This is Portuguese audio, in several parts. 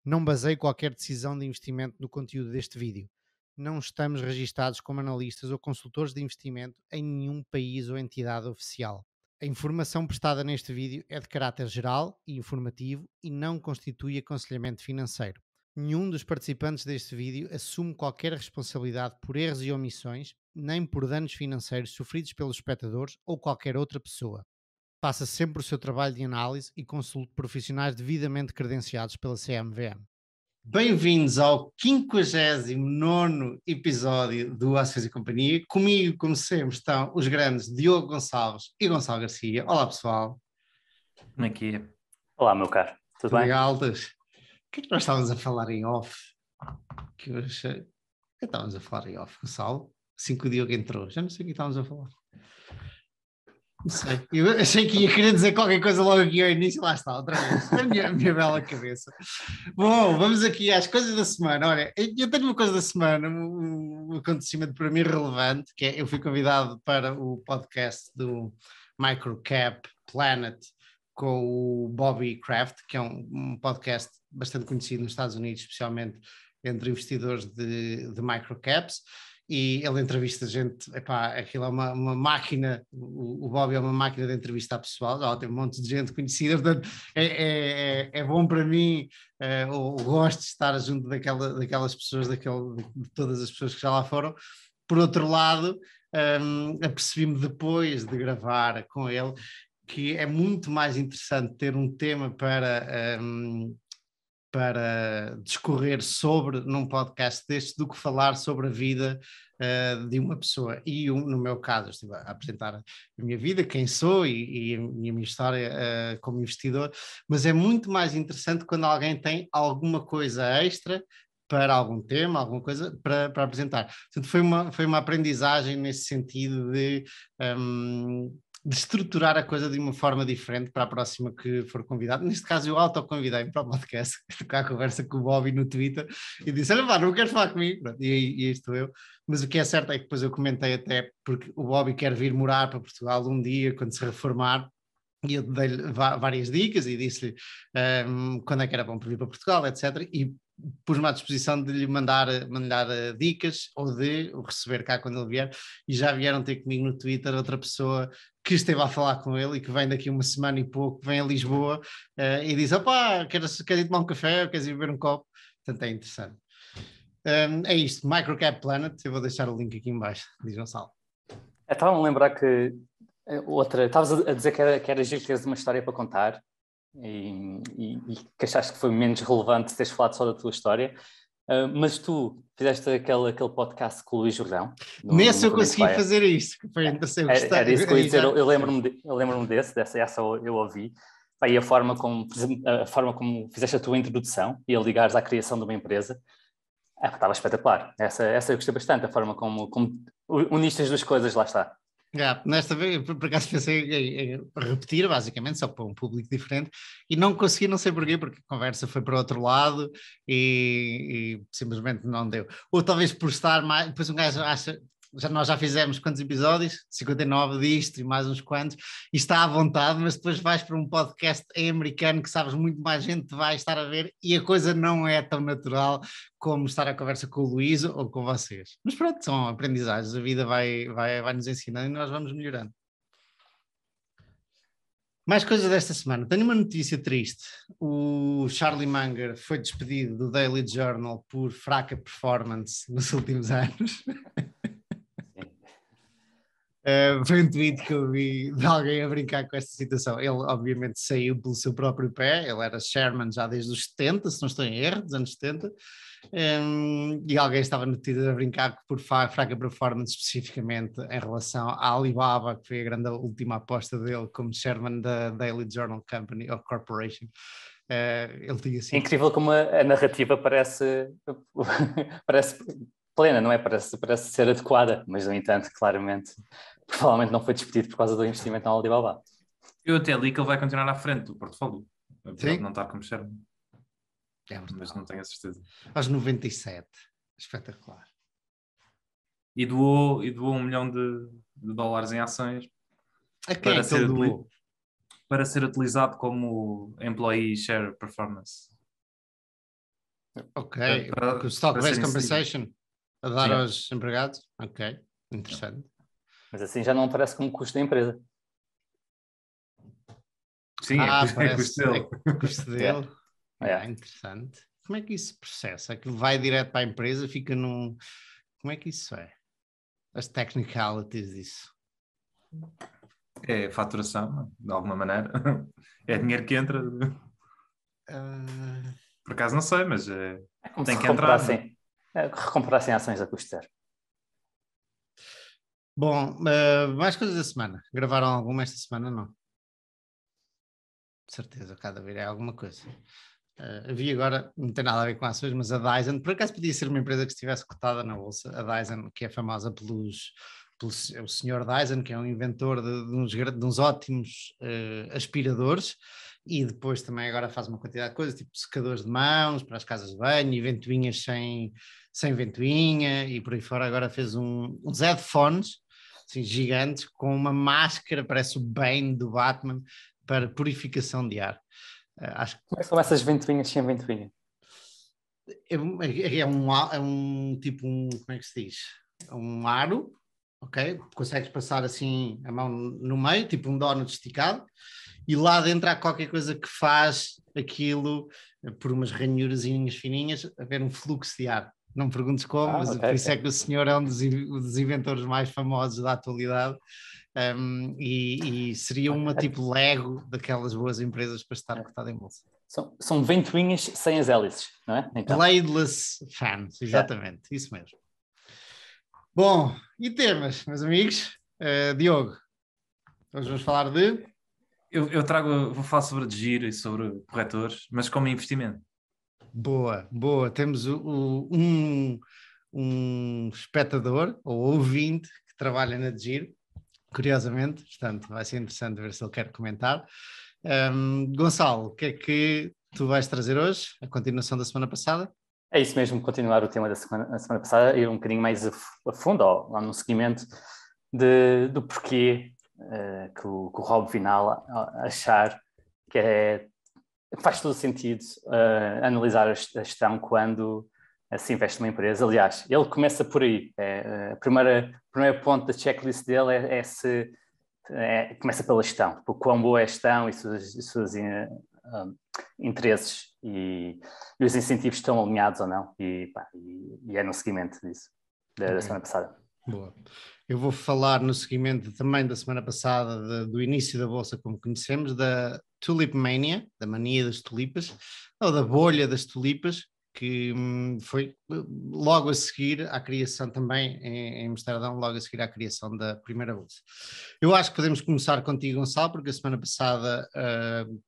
Não baseie qualquer decisão de investimento no conteúdo deste vídeo. Não estamos registados como analistas ou consultores de investimento em nenhum país ou entidade oficial. A informação prestada neste vídeo é de caráter geral e informativo e não constitui aconselhamento financeiro. Nenhum dos participantes deste vídeo assume qualquer responsabilidade por erros e omissões, nem por danos financeiros sofridos pelos espectadores ou qualquer outra pessoa. Faça sempre o seu trabalho de análise e consulte profissionais devidamente credenciados pela CMVM. Bem-vindos ao 59º episódio do Ações e Companhia. Comigo, como sempre, estão os grandes Diogo Gonçalves e Gonçalo Garcia. Olá, pessoal. Como é que é? Olá, meu caro. Tudo bem? Altas. O que é que nós estávamos a falar em off? Que eu achei... O que estávamos a falar em off, Gonçalo? Assim que o Diogo entrou. Já não sei o que estávamos a falar. Não sei. Eu achei que ia querer dizer qualquer coisa logo aqui ao início. Lá está, outra vez. A minha bela cabeça. Bom, vamos aqui às coisas da semana. Olha, eu tenho uma coisa da semana, um acontecimento para mim relevante, que é eu fui convidado para o podcast do Microcap Planet com o Bobby Kraft, que é um podcast bastante conhecido nos Estados Unidos, especialmente entre investidores de microcaps. E ele entrevista gente, epá, aquilo é uma máquina, o Bobby é uma máquina de entrevista pessoal, já tem um monte de gente conhecida, portanto é bom para mim, eu gosto de estar junto daquelas pessoas, de todas as pessoas que já lá foram. Por outro lado, apercebi-me depois de gravar com ele que é muito mais interessante ter um tema para discorrer sobre num podcast destes do que falar sobre a vida de uma pessoa. E no meu caso, eu estive a apresentar a minha vida, quem sou e a minha história como investidor, mas é muito mais interessante quando alguém tem alguma coisa extra para algum tema, alguma coisa para apresentar. Portanto, foi uma aprendizagem nesse sentido de estruturar a coisa de uma forma diferente para a próxima que for convidado. Neste caso, eu autoconvidei-me para o podcast, tocar a conversa com o Bobby no Twitter e disse: olha, pá, não queres falar comigo? Pronto, e aí estou eu. Mas o que é certo é que depois eu comentei até porque o Bobby quer vir morar para Portugal um dia, quando se reformar. E eu dei-lhe várias dicas e disse-lhe quando é que era bom para vir para Portugal, etc. E pus-me à disposição de lhe mandar dicas ou de o receber cá quando ele vier. E já vieram ter comigo no Twitter outra pessoa que esteve a falar com ele e que vem daqui uma semana e pouco, vem a Lisboa e diz: opá, queres ir tomar um café, queres ir beber um copo? Portanto, é interessante. É isto, Microcap Planet, eu vou deixar o link aqui em baixo, diz Gonçalo. Estava-me a lembrar que estavas a dizer que era giro teres uma história para contar e que achaste que foi menos relevante teres falado só da tua história, mas tu fizeste aquele podcast com o Luís Jordão. Nesse eu consegui fazer isto, que foi interessante. Era isso que eu ia dizer, eu lembro-me essa eu ouvi. E a forma como fizeste a tua introdução e a ligares à criação de uma empresa, estava espetacular. Essa eu gostei bastante, a forma como uniste as duas coisas, lá está. Nesta vez, por acaso pensei em repetir, basicamente, só para um público diferente, e não consegui, não sei porquê, porque a conversa foi para o outro lado e simplesmente não deu. Ou talvez por estar mais, depois um gajo acha, nós já fizemos quantos episódios? 59 disto e mais uns quantos, e está à vontade, mas depois vais para um podcast em americano que sabes muito mais gente vai estar a ver e a coisa não é tão natural como estar a conversa com o Luís ou com vocês. Mas pronto, são aprendizagens, a vida vai nos ensinando e nós vamos melhorando. Mais coisas desta semana. Tenho uma notícia triste. O Charlie Munger foi despedido do Daily Journal por fraca performance nos últimos anos. Foi um tweet que eu vi de alguém a brincar com esta situação. Ele obviamente saiu pelo seu próprio pé, ele era chairman já desde os 70, se não estou em erro, dos anos 70, e alguém estava no Twitter a brincar por fraca performance especificamente em relação à Alibaba, que foi a grande última aposta dele como chairman da Daily Journal Company or Corporation. Ele tinha sido... É incrível como a narrativa parece plena, não é? Parece ser adequada, mas no entanto, claramente, provavelmente não foi despedido por causa do investimento na Alibaba. Eu até li que ele vai continuar à frente do portfólio, apesar Sim? de não estar como chairman. Mas não tenho a certeza. Aos 97, espetacular. E doou $1 milhão de dólares em ações para ser utilizado como employee share performance. Ok, Para- porque o stock-based para serem compensation a dar Sim. aos empregados? Ok, interessante. Mas assim já não aparece como custo da empresa. Sim, é custo Parece dele. custo Yeah. dele. Yeah. Interessante. Como é que isso se processa? Aquilo vai direto para a empresa, fica num... Como é que isso é? As technicalities disso. É faturação, de alguma maneira. É dinheiro que entra. Ah, Por acaso não sei, mas É como tem se que entrar. recomprassem ações a custo zero. bom, mais coisas da semana. Gravaram alguma esta semana? Não. De certeza, cada vez é alguma coisa. Havia agora, não tem nada a ver com ações, mas a Dyson, por acaso podia ser uma empresa que estivesse cotada na bolsa, a Dyson, que é famosa é o Sr. Dyson, que é um inventor de uns ótimos aspiradores, e depois também agora faz uma quantidade de coisas, tipo secadores de mãos para as casas de banho, e ventoinhas sem ventoinha, e por aí fora agora fez uns headphones, assim, gigantes, com uma máscara, parece o Bane do Batman, para purificação de ar. Acho que Como é que são essas ventoinhas sem ventoinha? é um tipo, como é que se diz? Um aro, ok? Consegues passar assim a mão no meio, tipo um donut esticado, e lá dentro há qualquer coisa que faz aquilo por umas ranhurazinhas fininhas, haver um fluxo de ar. Não me perguntes como, mas Ok, por isso é ok. que o senhor é um dos inventores mais famosos da atualidade. E seria uma tipo Lego daquelas boas empresas para estar cotada em bolsa. São ventoinhas sem as hélices, não é? Então, Bladeless fans, exatamente, isso mesmo. Bom, e temas, meus amigos? Diogo, hoje vamos falar de... Vou falar sobre giro e sobre corretores, mas como investimento. Boa, boa. Temos um espectador ou ouvinte que trabalha na Giro, curiosamente, portanto vai ser interessante ver se ele quer comentar. Gonçalo, o que é que tu vais trazer hoje? A continuação da semana passada? é isso mesmo, continuar o tema da semana passada, ir um bocadinho mais a fundo, ou lá no seguimento do porquê que o Rob Vinal achar que faz todo sentido analisar a gestão quando se investe numa empresa. Aliás, ele começa por aí. O primeiro ponto da checklist dele começa pela gestão, por quão boa é a gestão e seus interesses e os incentivos estão alinhados ou não, e é no seguimento disso, da semana passada. Boa. Eu vou falar no seguimento também da semana passada, do início da Bolsa como conhecemos, da Tulip Mania, da mania das tulipas, ou da bolha das tulipas, que foi logo a seguir à criação também em Amsterdão, logo a seguir à criação da primeira Bolsa. Eu acho que podemos começar contigo, Gonçalo, porque a semana passada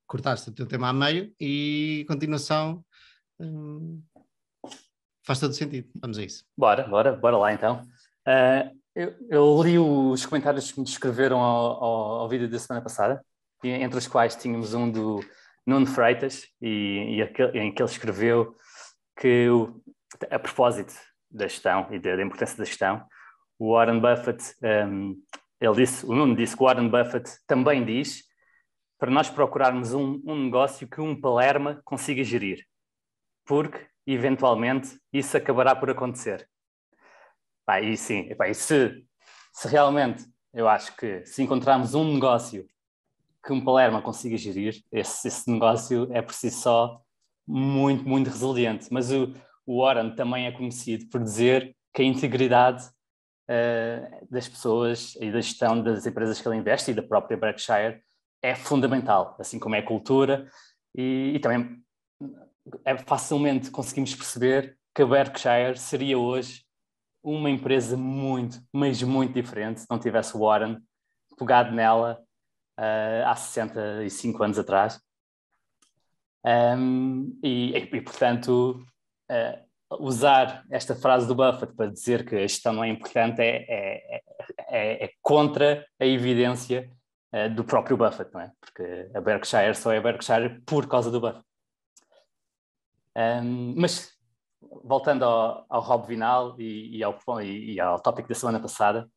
cortaste o teu tema a meio e a continuação faz todo sentido. Vamos a isso. Bora lá então. Eu li os comentários que me descreveram ao vídeo da semana passada, entre os quais tínhamos um do Nuno Freitas, em que ele escreveu que, a propósito da gestão e da importância da gestão, o Warren Buffett, o Nuno disse que o Warren Buffett também diz para nós procurarmos um negócio que um Palerma consiga gerir, porque, eventualmente, isso acabará por acontecer. E sim, e se realmente eu acho que se encontrarmos um negócio que um Palermo consiga gerir, esse negócio é por si só muito, muito resiliente. Mas o Warren também é conhecido por dizer que a integridade das pessoas e da gestão das empresas que ele investe e da própria Berkshire é fundamental, assim como é a cultura e também facilmente conseguimos perceber que a Berkshire seria hoje uma empresa muito, mas muito diferente se não tivesse o Warren pegado nela há 65 anos atrás. Portanto, usar esta frase do Buffett para dizer que a gestão não é importante é contra a evidência do próprio Buffett, não é? Porque a Berkshire só é a Berkshire por causa do Buffett. Mas voltando ao Rob Vinal e ao tópico da semana passada,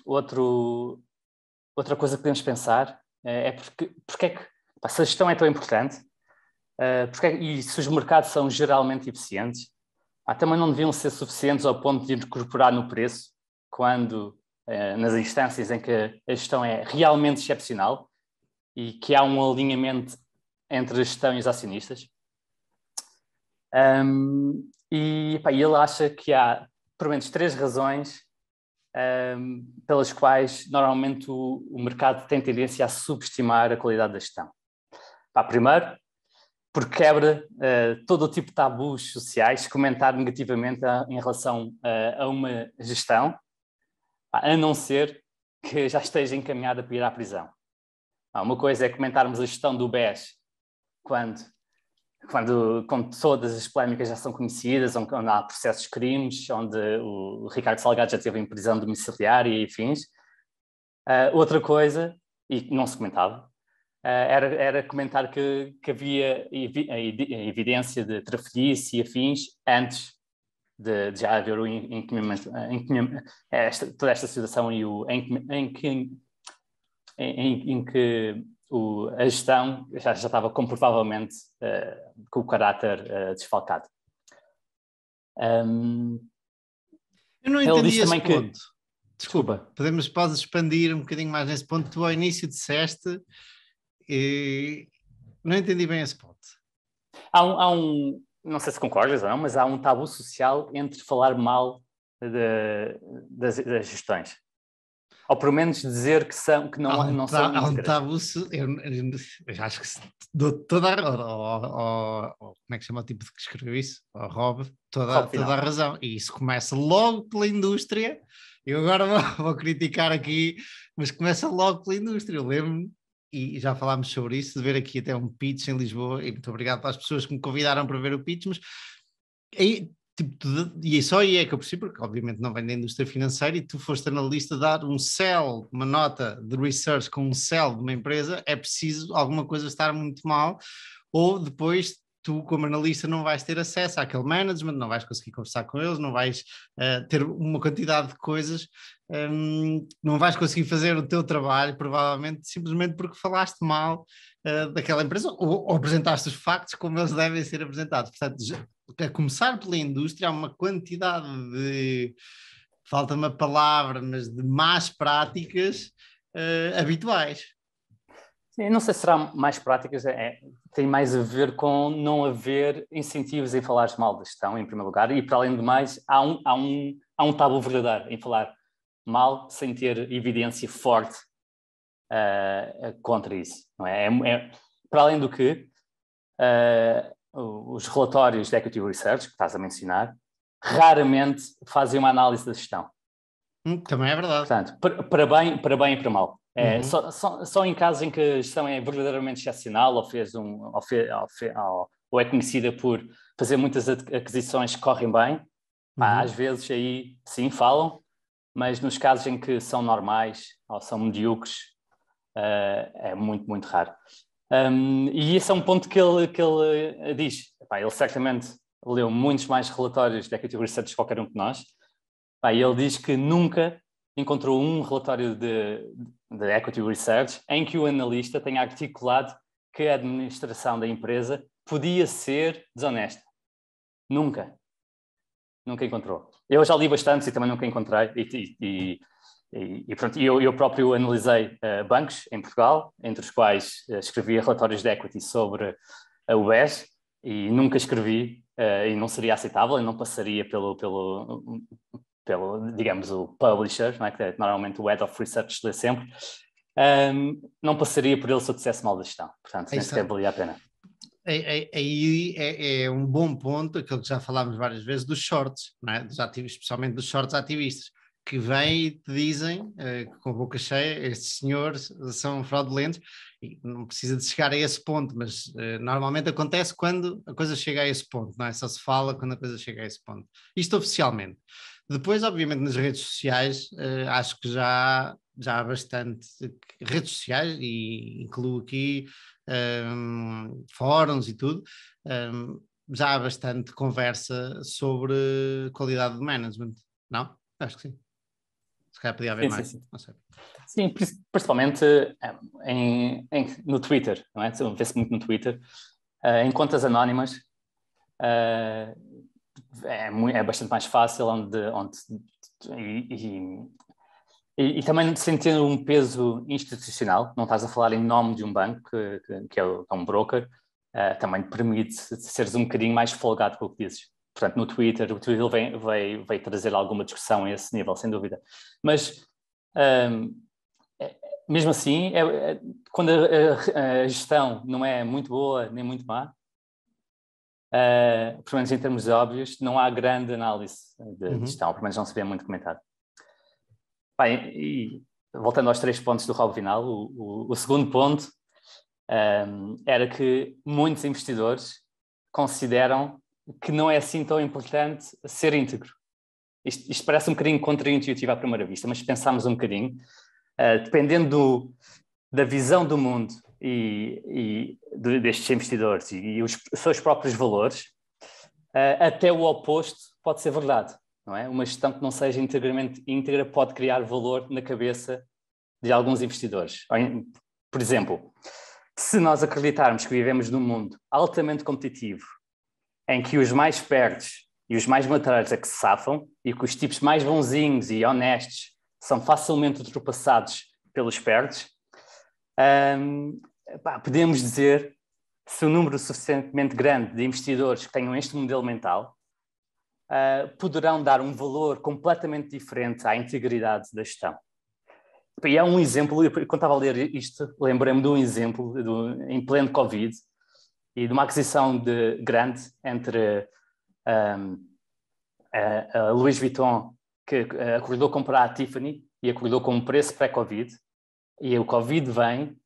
outra coisa que podemos pensar é porque é que se a gestão é tão importante, E se os mercados são geralmente eficientes, também não deviam ser suficientes ao ponto de incorporar no preço quando, nas instâncias em que a gestão é realmente excepcional e que há um alinhamento entre a gestão e os acionistas. E ele acha que há, pelo menos, 3 razões pelas quais, normalmente, o mercado tem tendência a subestimar a qualidade da gestão. Primeiro, porque quebra todo o tipo de tabus sociais, comentar negativamente em relação a uma gestão, a não ser que já esteja encaminhada para ir à prisão. Uma coisa é comentarmos a gestão do BES quando todas as polémicas já são conhecidas, onde há processos de crimes, onde o Ricardo Salgado já esteve em prisão domiciliária e afins. Outra coisa, e não se comentava, era comentar que havia a evidência de trafolhice e afins antes de já haver o encaminhamento, toda esta situação e em que a gestão já estava comprovavelmente com o caráter desfalcado. Eu não entendi esse ponto. Que... Desculpa, podes expandir um bocadinho mais nesse ponto. Tu ao início disseste e não entendi bem esse ponto. Há um, não sei se concordas ou não, mas há um tabu social entre falar mal das gestões. Ou pelo menos dizer que não são íntegras. Há um tabu, eu acho que dou toda como é que chama o tipo que escreveu isso? O Rob, toda a razão. E isso começa logo pela indústria. Eu agora vou criticar aqui, mas começa logo pela indústria. Eu lembro-me, e já falámos sobre isso, de ver aqui até um pitch em Lisboa, e muito obrigado para as pessoas que me convidaram para ver o pitch, mas aí... e só aí é que eu percebo, porque obviamente não vem da indústria financeira, e tu foste analista, dar um sell, uma nota de research com um sell de uma empresa, é preciso alguma coisa estar muito mal, ou depois tu como analista não vais ter acesso àquele management, não vais conseguir conversar com eles, não vais ter uma quantidade de coisas, não vais conseguir fazer o teu trabalho, provavelmente, simplesmente porque falaste mal daquela empresa, ou apresentaste os factos como eles devem ser apresentados. Portanto, a começar pela indústria, há uma quantidade de, falta-me a palavra, mas de más práticas habituais. Sim, não sei se será mais práticas, tem mais a ver com não haver incentivos em falar mal da gestão, em primeiro lugar, e para além do mais, há um tabu verdadeiro em falar mal sem ter evidência forte contra isso. Não é? Para além do que, os relatórios de Equity Research, que estás a mencionar, raramente fazem uma análise da gestão. Também é verdade. Portanto, para bem e para mal. Só em casos em que a gestão é verdadeiramente excepcional ou é conhecida por fazer muitas aquisições que correm bem, às vezes aí sim falam, mas nos casos em que são normais ou são medíocres, é muito, muito raro. E esse é um ponto que ele diz. Ele certamente leu muitos mais relatórios de Equity Research de qualquer um de nós. E ele diz que nunca encontrou um relatório de Equity Research em que o analista tenha articulado que a administração da empresa podia ser desonesta. Nunca encontrou. Eu já li bastantes e também nunca encontrei. Pronto, eu próprio analisei bancos em Portugal, entre os quais escrevia relatórios de equity sobre o BES, e nunca escrevi, e não seria aceitável, e não passaria pelo digamos, o publisher, não é? Que é normalmente o head of research lê sempre, não passaria por ele se eu dissesse mal da gestão. Portanto, nem sequer valia a pena. Aí é um bom ponto, aquilo que já falámos várias vezes, dos shorts, não é? Dos ativos, especialmente dos shorts ativistas, que vêm e te dizem, com a boca cheia, estes senhores são fraudulentos, e não precisa de chegar a esse ponto, mas normalmente acontece quando a coisa chega a esse ponto, não é? Só se fala quando a coisa chega a esse ponto. Isto oficialmente. Depois, obviamente, nas redes sociais, acho que já há bastante redes sociais, e incluo aqui fóruns e tudo, já há bastante conversa sobre qualidade de management, não? Acho que sim. Se calhar podia haver mais. Sim. Não sei. Sim, principalmente no Twitter, não é? Vê-se muito no Twitter. Em contas anónimas, é bastante mais fácil, e também sem ter um peso institucional, não estás a falar em nome de um banco, que é um broker, também te permite seres um bocadinho mais folgado com o que dizes. Portanto, o Twitter vai trazer alguma discussão a esse nível, sem dúvida. Mas, mesmo assim, quando a gestão não é muito boa nem muito má, pelo menos em termos óbvios, não há grande análise de gestão, pelo menos não se vê muito comentado. Bem, e voltando aos 3 pontos do Rob Vinal, o segundo ponto era que muitos investidores consideram que não é assim tão importante ser íntegro. Isto parece um bocadinho contraintuitivo à primeira vista, mas se pensarmos um bocadinho, dependendo da visão do mundo e destes investidores e os seus próprios valores, até o oposto pode ser verdade. Não é? Uma gestão que não seja integramente íntegra pode criar valor na cabeça de alguns investidores. Por exemplo, se nós acreditarmos que vivemos num mundo altamente competitivo, em que os mais espertos e os mais materiais é que se safam, e que os tipos mais bonzinhos e honestos são facilmente ultrapassados pelos espertos, podemos dizer, se um número suficientemente grande de investidores que tenham este modelo mental, poderão dar um valor completamente diferente à integridade da gestão. E há um exemplo, quando estava a ler isto, lembrei-me de um exemplo em pleno Covid e de uma aquisição grande entre a Louis Vuitton, que acordou comprar a Tiffany e acordou com um preço pré-Covid, e o Covid vem,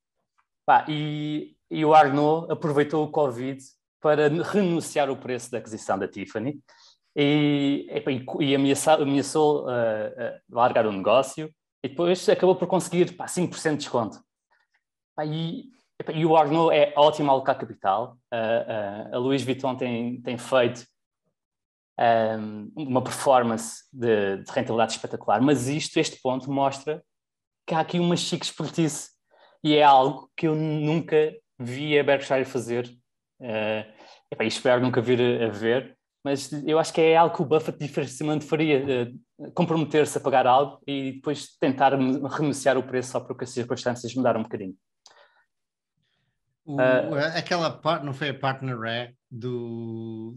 e o Arnault aproveitou o Covid para renunciar o preço da aquisição da Tiffany e ameaçou largar o negócio, e depois acabou por conseguir 5% de desconto. E o Arnault é ótimo a alocar capital. A Louis Vuitton tem feito uma performance de rentabilidade espetacular, mas este ponto mostra que há aqui uma chique expertise, e é algo que eu nunca vi a Berkshire fazer, e espero nunca vir a ver, mas eu acho que é algo que o Buffett dificilmente faria, comprometer-se a pagar algo e depois tentar renunciar o preço só porque as circunstâncias mudaram um bocadinho. Aquela parte, não foi a partner rare do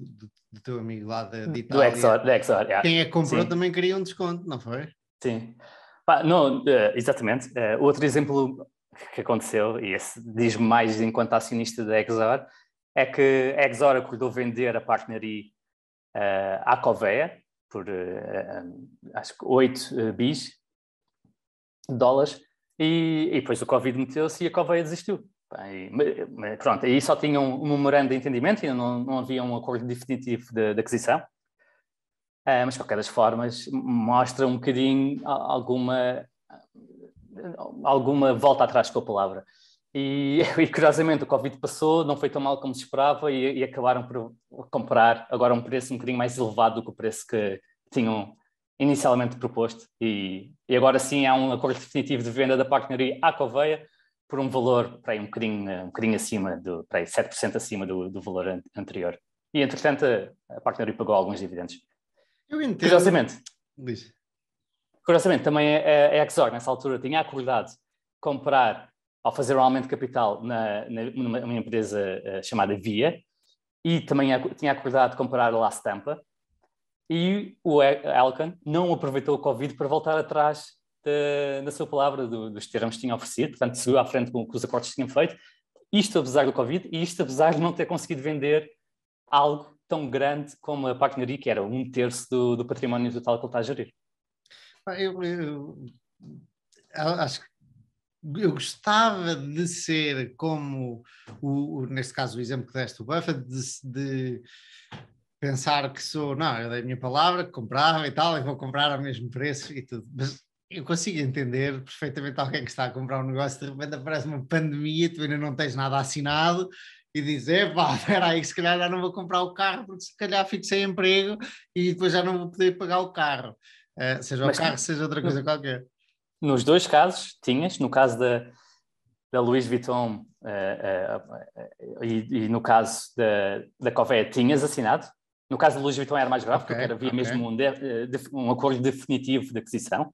teu amigo lá de Do Itália? Exor, yeah. Quem é que comprou Sim. também queria um desconto, não foi? Sim. Não, exatamente. Outro exemplo que aconteceu, e esse diz-me mais enquanto acionista da Exor, é que a Exor acordou vender a partneria à Covéa por acho que 8 bis de dólares, e depois o Covid meteu-se e a Covéa desistiu. Pronto, aí só tinha um memorando de entendimento, ainda não havia um acordo definitivo de aquisição, mas de qualquer das formas mostra um bocadinho alguma volta atrás com a palavra. E curiosamente o Covid passou, não foi tão mal como se esperava, e acabaram por comprar agora um preço um bocadinho mais elevado do que o preço que tinham inicialmente proposto, e agora sim há um acordo definitivo de venda da partneria à Covéa por um valor um bocadinho acima, 7% acima do valor anterior. E entretanto a partneria pagou alguns dividendos. Eu entendo. Curiosamente também a Exor nessa altura tinha acordado comprar, ao fazer um aumento de capital numa empresa chamada Via, e também tinha acordado comprar a La Stampa, e o Alcan não aproveitou o Covid para voltar atrás na sua palavra dos termos que tinha oferecido, portanto seguiu à frente com o que os acordos tinham feito, isto apesar do Covid, e isto apesar de não ter conseguido vender algo tão grande como a partneria, que era 1/3 do património total que ele está a gerir. Eu acho que eu gostava de ser como, neste caso, o exemplo que deste, o Buffett, de pensar que eu dei a minha palavra, que comprava e tal, e vou comprar ao mesmo preço e tudo. Mas eu consigo entender perfeitamente alguém que está a comprar um negócio, de repente aparece uma pandemia, tu ainda não tens nada assinado, e dizer, espera aí, se calhar já não vou comprar o carro, porque se calhar fico sem emprego e depois já não vou poder pagar o carro. Seja o carro, seja outra coisa qualquer. Nos dois casos, tinhas, no caso da Louis Vuitton e no caso da Covéia tinhas assinado. No caso da Louis Vuitton era mais grave, porque havia mesmo um acordo definitivo de aquisição.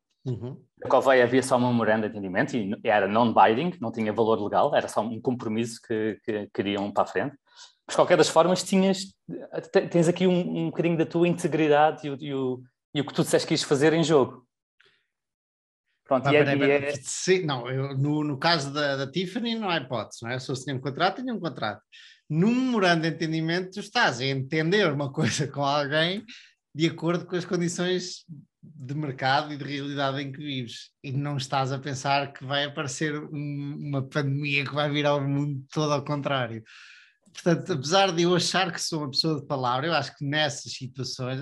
A Covéia havia só um memorando de entendimento e era non-binding, não tinha valor legal, era só um compromisso que queriam para a frente. Mas, de qualquer das formas, tens aqui um bocadinho da tua integridade e o que tu disseste que quis fazer em jogo. Pronto, no caso da Tiffany não há hipótese, não é? Se eu tinha um contrato, tinha um contrato. Num memorando de entendimento, tu estás a entender uma coisa com alguém de acordo com as condições de mercado e de realidade em que vives. E não estás a pensar que vai aparecer uma pandemia que vai virar o mundo todo ao contrário. Portanto, apesar de eu achar que sou uma pessoa de palavra, eu acho que nessas situações,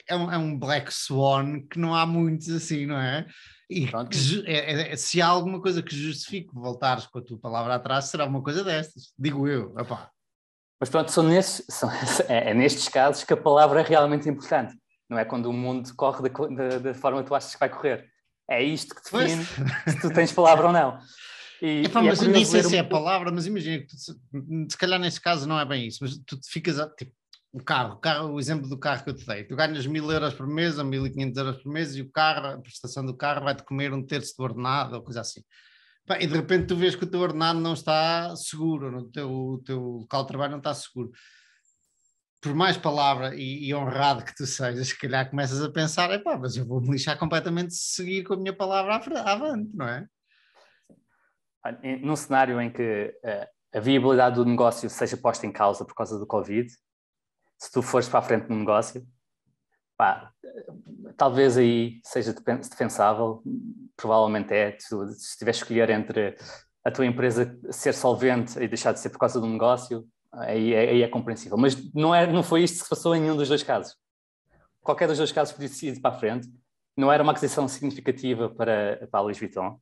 é um black swan que não há muitos assim, não é? E se há alguma coisa que justifique voltares com a tua palavra atrás, será uma coisa destas, digo eu. Mas pronto, é nestes casos que a palavra é realmente importante. Não é quando o mundo corre da forma que tu achas que vai correr. É isto que define se tu tens palavra ou não. Mas eu nem sei se é a palavra, mas imagina que se calhar neste caso não é bem isso, mas tu ficas tipo, o exemplo do carro que eu te dei, tu ganhas 1.000 euros por mês ou 1.500 euros por mês e a prestação do carro vai-te comer um terço do ordenado ou coisa assim. E de repente tu vês que o teu ordenado não está seguro, o teu local de trabalho não está seguro. Por mais palavra e honrado que tu sejas, se calhar começas a pensar, mas eu vou me lixar completamente se seguir com a minha palavra avante, não é? Num cenário em que a viabilidade do negócio seja posta em causa por causa do Covid, se tu fores para a frente no negócio, talvez aí seja defensável, provavelmente se estiveres a escolher entre a tua empresa ser solvente e deixar de ser por causa do negócio, aí é compreensível. Mas não foi isto que se passou em nenhum dos dois casos. Qualquer dos dois casos podia ir para a frente, não era uma aquisição significativa para a Louis Vuitton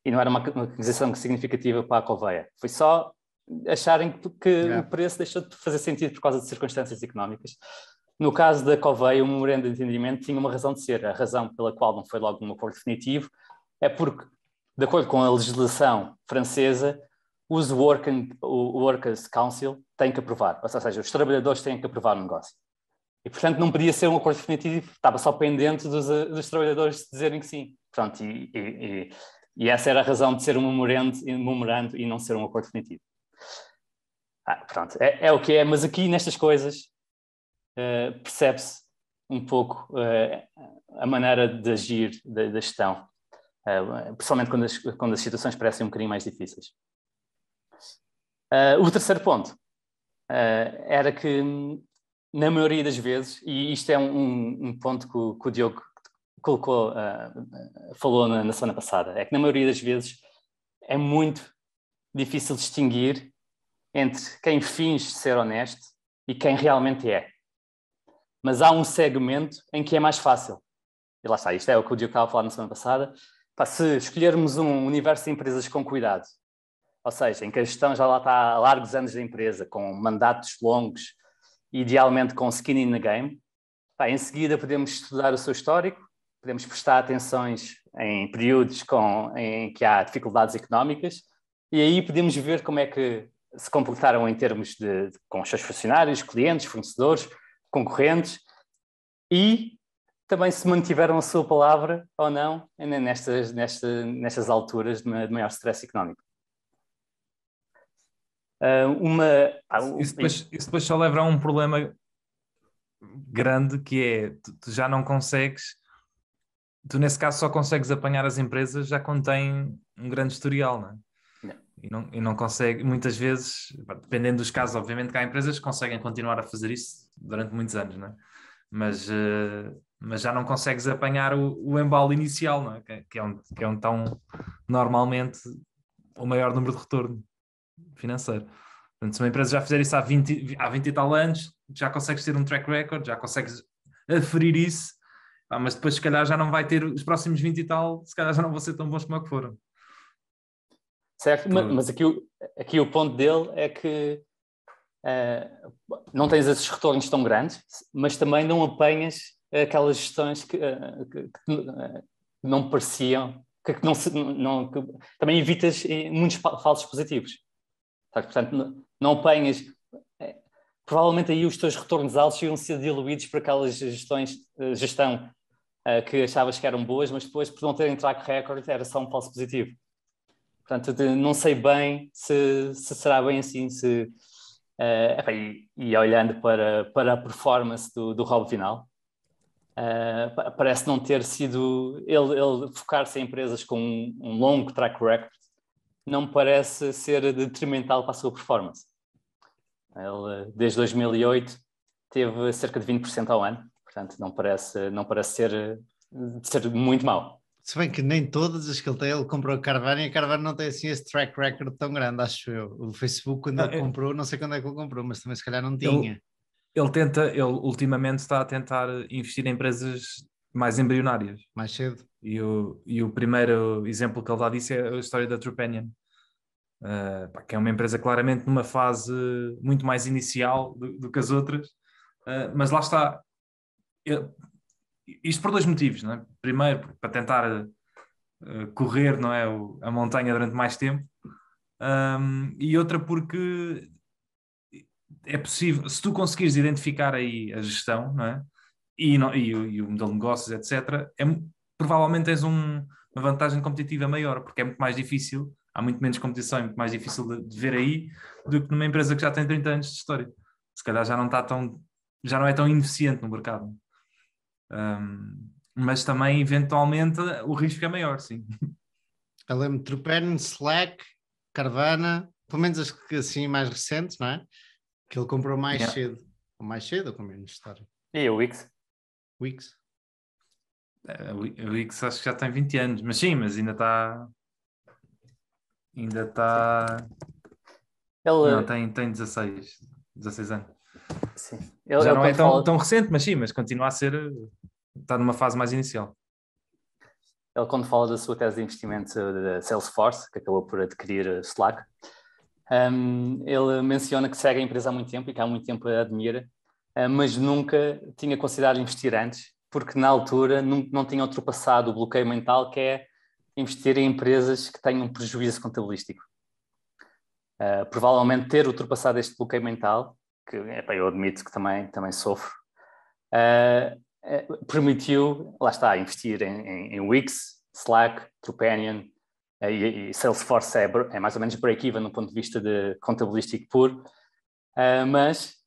e não era uma aquisição significativa para a Covéia. Foi só acharem que o preço deixou de fazer sentido por causa de circunstâncias económicas. No caso da Covéia, o memorando de entendimento tinha uma razão de ser. A razão pela qual não foi logo um acordo definitivo é porque, de acordo com a legislação francesa, o Workers' Council tem que aprovar. Ou seja, os trabalhadores têm que aprovar o negócio. E, portanto, não podia ser um acordo definitivo, estava só pendente dos trabalhadores dizerem que sim. Pronto, e essa era a razão de ser um memorando e não ser um acordo definitivo. Pronto, é o que é, mas aqui nestas coisas percebe-se um pouco a maneira de agir da gestão, principalmente quando as situações parecem um bocadinho mais difíceis. O terceiro ponto era que, na maioria das vezes, e isto é um ponto que o Diogo falou na semana passada, é que na maioria das vezes é muito difícil distinguir entre quem finge ser honesto e quem realmente é. Mas há um segmento em que é mais fácil. E lá está, isto é o que o Diogo estava a falar na semana passada. Se escolhermos um universo de empresas com cuidado, ou seja, em que a gestão já lá está há largos anos da empresa, com mandatos longos, idealmente com skin in the game, em seguida podemos estudar o seu histórico, podemos prestar atenções em períodos em que há dificuldades económicas e aí podemos ver como é que se comportaram em termos com os seus funcionários, clientes, fornecedores, concorrentes e também se mantiveram a sua palavra ou não nestas alturas de maior stress económico. Isso depois só leva a um problema grande que é, tu já não consegues, tu nesse caso só consegues apanhar as empresas já quando têm um grande historial, não é? E não consegue, muitas vezes, dependendo dos casos, obviamente que há empresas que conseguem continuar a fazer isso durante muitos anos, não é? Mas já não consegues apanhar o embalo inicial, não é? Que é onde estão normalmente o maior número de retorno financeiro. Portanto, se uma empresa já fizer isso há 20 e tal anos, já consegues ter um track record, já consegues aferir isso, mas depois se calhar já não vai ter os próximos 20 e tal, se calhar já não vão ser tão bons como é que foram. Certo, mas aqui o ponto dele é que não tens esses retornos tão grandes, mas também não apanhas aquelas gestões que não pareciam que também evitas muitos falsos positivos. Portanto, não apanhas... provavelmente aí os teus retornos altos iam ser diluídos por aquelas gestão que achavas que eram boas, mas depois, por não terem track record, era só um falso positivo. Portanto, não sei bem se será bem assim, e olhando para a performance do Rob Vinal, parece não ter sido... Ele focar-se em empresas com um longo track record não parece ser detrimental para a sua performance. Ele, desde 2008, teve cerca de 20% ao ano, portanto, não parece ser muito mau. Se bem que nem todas as que ele tem, ele comprou a Carvana e a Carvana não tem assim esse track record tão grande, acho eu. O Facebook, quando ele comprou, não sei quando é que ele comprou, mas também se calhar não tinha. Ele ultimamente está a tentar investir em empresas mais embrionárias. Mais cedo. E o primeiro exemplo que ele dá disso é a história da Trupanion, que é uma empresa claramente numa fase muito mais inicial do que as outras, mas lá está. Isto por dois motivos, não é? Primeiro, para tentar correr, não é, a montanha durante mais tempo, e outra porque é possível, se tu conseguires identificar aí a gestão, não é? E o modelo de negócios, etc., provavelmente tens uma vantagem competitiva maior, porque é muito mais difícil, há muito menos competição, é muito mais difícil de ver aí do que numa empresa que já tem 30 anos de história. Se calhar já não é tão ineficiente no mercado. Mas também, eventualmente, o risco é maior, sim. Eu lembro de Trupanion, Slack, Carvana, pelo menos as que assim mais recentes, não é? Que ele comprou mais cedo. Ou mais cedo ou com menos história. E o Wix? Wix? O Wix acho que já tem 20 anos, mas sim, mas ainda está... Não, tem 16 anos. Sim. Já não é tão recente, mas sim, mas continua a ser... Está numa fase mais inicial. Ele, quando fala da sua tese de investimento da Salesforce, que acabou por adquirir Slack, ele menciona que segue a empresa há muito tempo e que há muito tempo a admira, mas nunca tinha considerado investir antes, porque na altura não tinha ultrapassado o bloqueio mental, que é investir em empresas que tenham prejuízo contabilístico. Provavelmente ter ultrapassado este bloqueio mental, que eu admito que também sofro, permitiu, lá está, investir em Wix, Slack, Trupanion, e Salesforce é mais ou menos break-even no ponto de vista de contabilístico puro, mas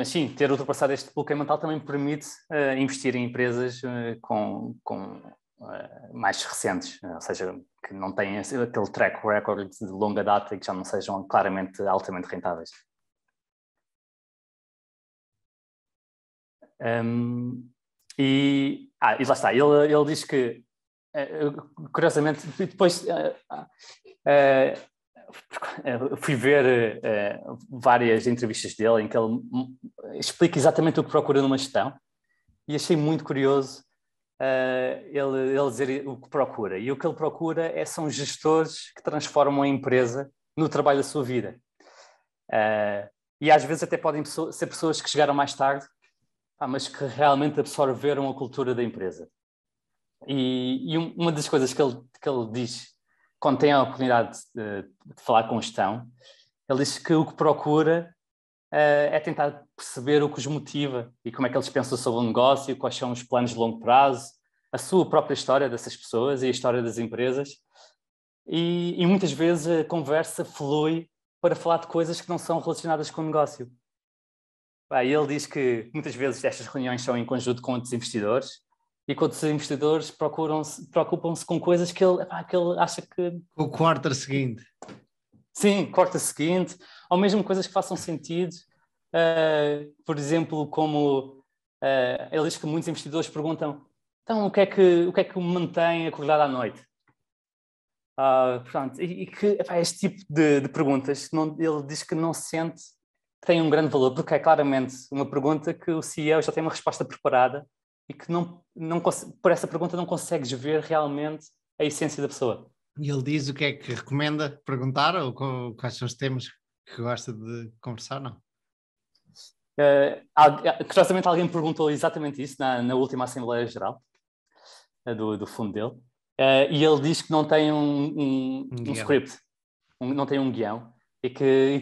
sim, ter ultrapassado este bloqueio mental também permite investir em empresas com mais recentes, ou seja, que não têm aquele track record de longa data e que já não sejam claramente altamente rentáveis. E lá está, ele diz que, curiosamente, depois fui ver várias entrevistas dele em que ele explica exatamente o que procura numa gestão e achei muito curioso ele dizer o que procura. E o que ele procura são gestores que transformam a empresa no trabalho da sua vida. E às vezes até podem ser pessoas que chegaram mais tarde, mas que realmente absorveram a cultura da empresa. E uma das coisas que ele diz, quando tem a oportunidade de falar com gestão, ele diz que o que procura é tentar perceber o que os motiva e como é que eles pensam sobre o negócio, quais são os planos de longo prazo, a sua própria história dessas pessoas e a história das empresas. E muitas vezes a conversa flui para falar de coisas que não são relacionadas com o negócio. Ele diz que muitas vezes estas reuniões são em conjunto com outros investidores e que outros investidores preocupam-se com coisas que ele acha que... O quarter seguinte. Sim, quarter seguinte, ou mesmo coisas que façam sentido. Por exemplo, como ele diz que muitos investidores perguntam: então, o que é que me mantém acordado à noite? Portanto, e que este tipo de perguntas ele diz que não sente que tem um grande valor, porque é claramente uma pergunta que o CEO já tem uma resposta preparada e que por essa pergunta não consegues ver realmente a essência da pessoa. E ele diz o que é que recomenda perguntar ou quais são os temas que gosta de conversar, não? Curiosamente alguém perguntou exatamente isso na última Assembleia Geral do fundo dele. e ele diz que não tem um script, não tem um guião, e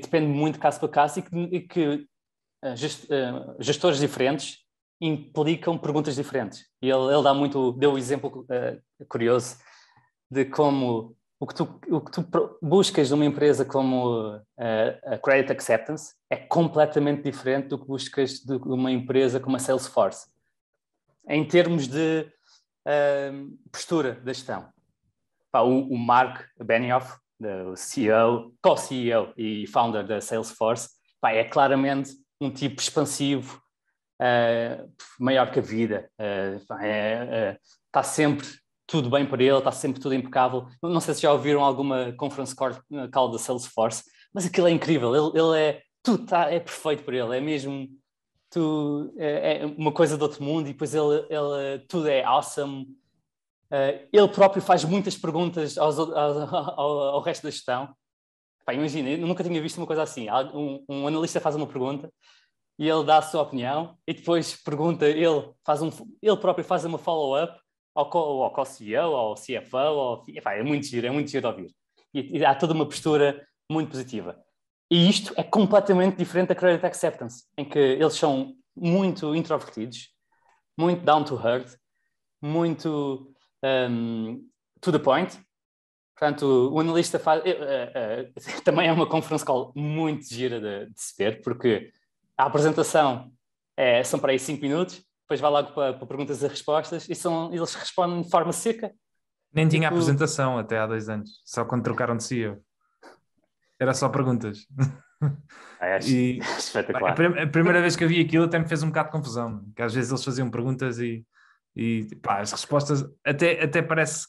depende muito de caso para caso, e que gestores diferentes implicam perguntas diferentes. E ele deu um exemplo curioso de como o que tu buscas numa empresa como a Credit Acceptance é completamente diferente do que buscas de uma empresa como a Salesforce, em termos de postura da gestão. O Mark Benioff, o CEO, co-CEO e founder da Salesforce, é claramente um tipo expansivo, maior que a vida, está sempre tudo bem para ele, está sempre tudo impecável. Não sei se já ouviram alguma conference call da Salesforce, mas aquilo é incrível, tudo é perfeito para ele, é mesmo é uma coisa de outro mundo, e depois ele tudo é awesome. Ele próprio faz muitas perguntas ao resto da gestão. Imagina, eu nunca tinha visto uma coisa assim. Um analista faz uma pergunta e ele dá a sua opinião, e depois pergunta, ele próprio faz uma follow-up ao CEO, ao CFO, é muito giro de ouvir. E há toda uma postura muito positiva. E isto é completamente diferente da Credit Acceptance, em que eles são muito introvertidos, muito down to earth, muito to the point. Portanto, o analista também é uma conference call muito gira de se ver, porque a apresentação são para aí 5 minutos, depois vai logo para perguntas e respostas, e eles respondem de forma seca. Nem tinha apresentação até há 2 anos, só quando trocaram de CEO. Era só perguntas. Espetacular. A primeira vez que eu vi aquilo até me fez um bocado de confusão, que às vezes eles faziam perguntas e as respostas até parece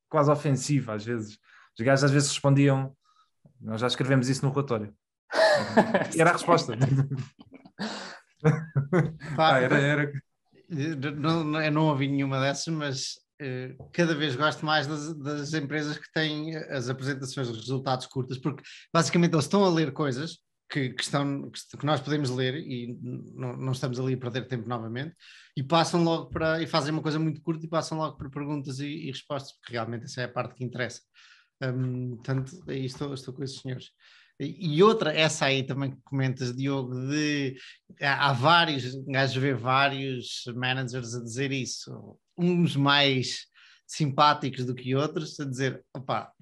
quase ofensiva às vezes. Os gajos às vezes respondiam, nós já escrevemos isso no relatório. E era a resposta. Eu não ouvi nenhuma dessas, mas cada vez gosto mais das empresas que têm as apresentações de resultados curtas, porque basicamente eles estão a ler coisas que nós podemos ler e não estamos ali a perder tempo novamente, e passam logo e fazem uma coisa muito curta e passam logo para perguntas e respostas, porque realmente essa é a parte que interessa. Portanto, aí estou com esses senhores. E outra, essa aí também que comentas, Diogo, há vários, gajos ver vários managers a dizer isso, uns mais simpáticos do que outros, a dizer, opá,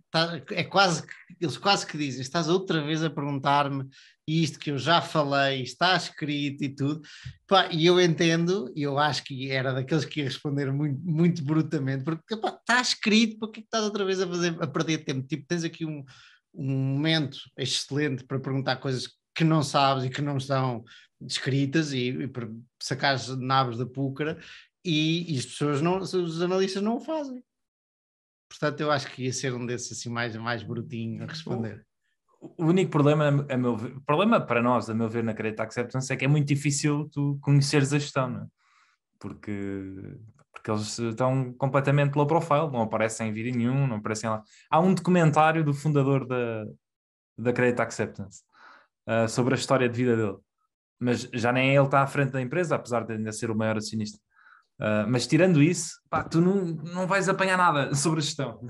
eles quase que dizem, estás outra vez a perguntar-me isto que eu já falei, está escrito e tudo. E eu entendo, e eu acho que era daqueles que ia responder muito, muito brutamente, porque está escrito, para que estás outra vez a perder tempo? Tipo, tens aqui um momento excelente para perguntar coisas que não sabes e que não estão descritas, e para sacares nabos da púcara, e as pessoas os analistas não o fazem. Portanto, eu acho que ia ser um desses assim mais brutinho a responder. O único problema, a meu ver, problema para nós, a meu ver, na Credit Acceptance, é que é muito difícil tu conheceres a gestão, não é? Porque eles estão completamente low profile, não aparecem em vídeo nenhum, não aparecem lá. Há um documentário do fundador da Credit Acceptance sobre a história de vida dele, mas já nem ele está à frente da empresa, apesar de ainda ser o maior acionista. Mas tirando isso, tu não vais apanhar nada sobre a gestão.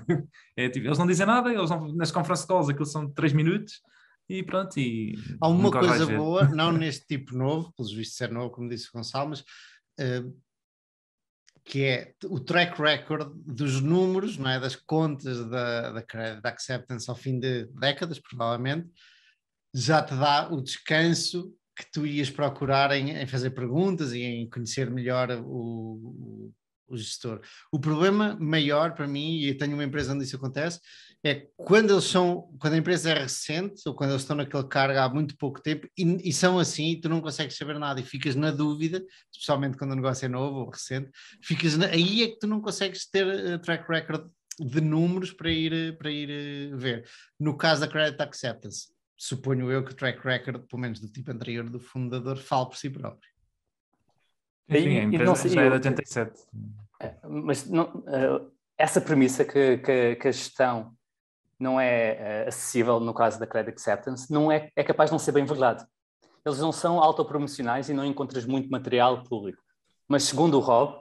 Eles não dizem nada, nas conference calls aquilo são 3 minutos e pronto. Há uma coisa boa, não neste tipo novo, pelos vistos é novo, como disse o Gonçalo, mas que é o track record dos números, não é? Das contas da Credit Acceptance ao fim de décadas, provavelmente, já te dá o descanso que tu ias procurar em fazer perguntas e em conhecer melhor o gestor. O problema maior para mim, e eu tenho uma empresa onde isso acontece, é quando a empresa é recente, ou quando eles estão naquele cargo há muito pouco tempo e são assim, tu não consegues saber nada e ficas na dúvida, especialmente quando o negócio é novo ou recente, aí é que tu não consegues ter track record de números para ir ver. No caso da Credit Acceptance, suponho eu que o track record, pelo menos do tipo anterior do fundador, fale por si próprio. Sim, a empresa já é de 87. Mas essa premissa que a gestão não é acessível no caso da Credit Acceptance é capaz de não ser bem verdade. Eles não são autopromocionais e não encontras muito material público. Mas segundo o Rob,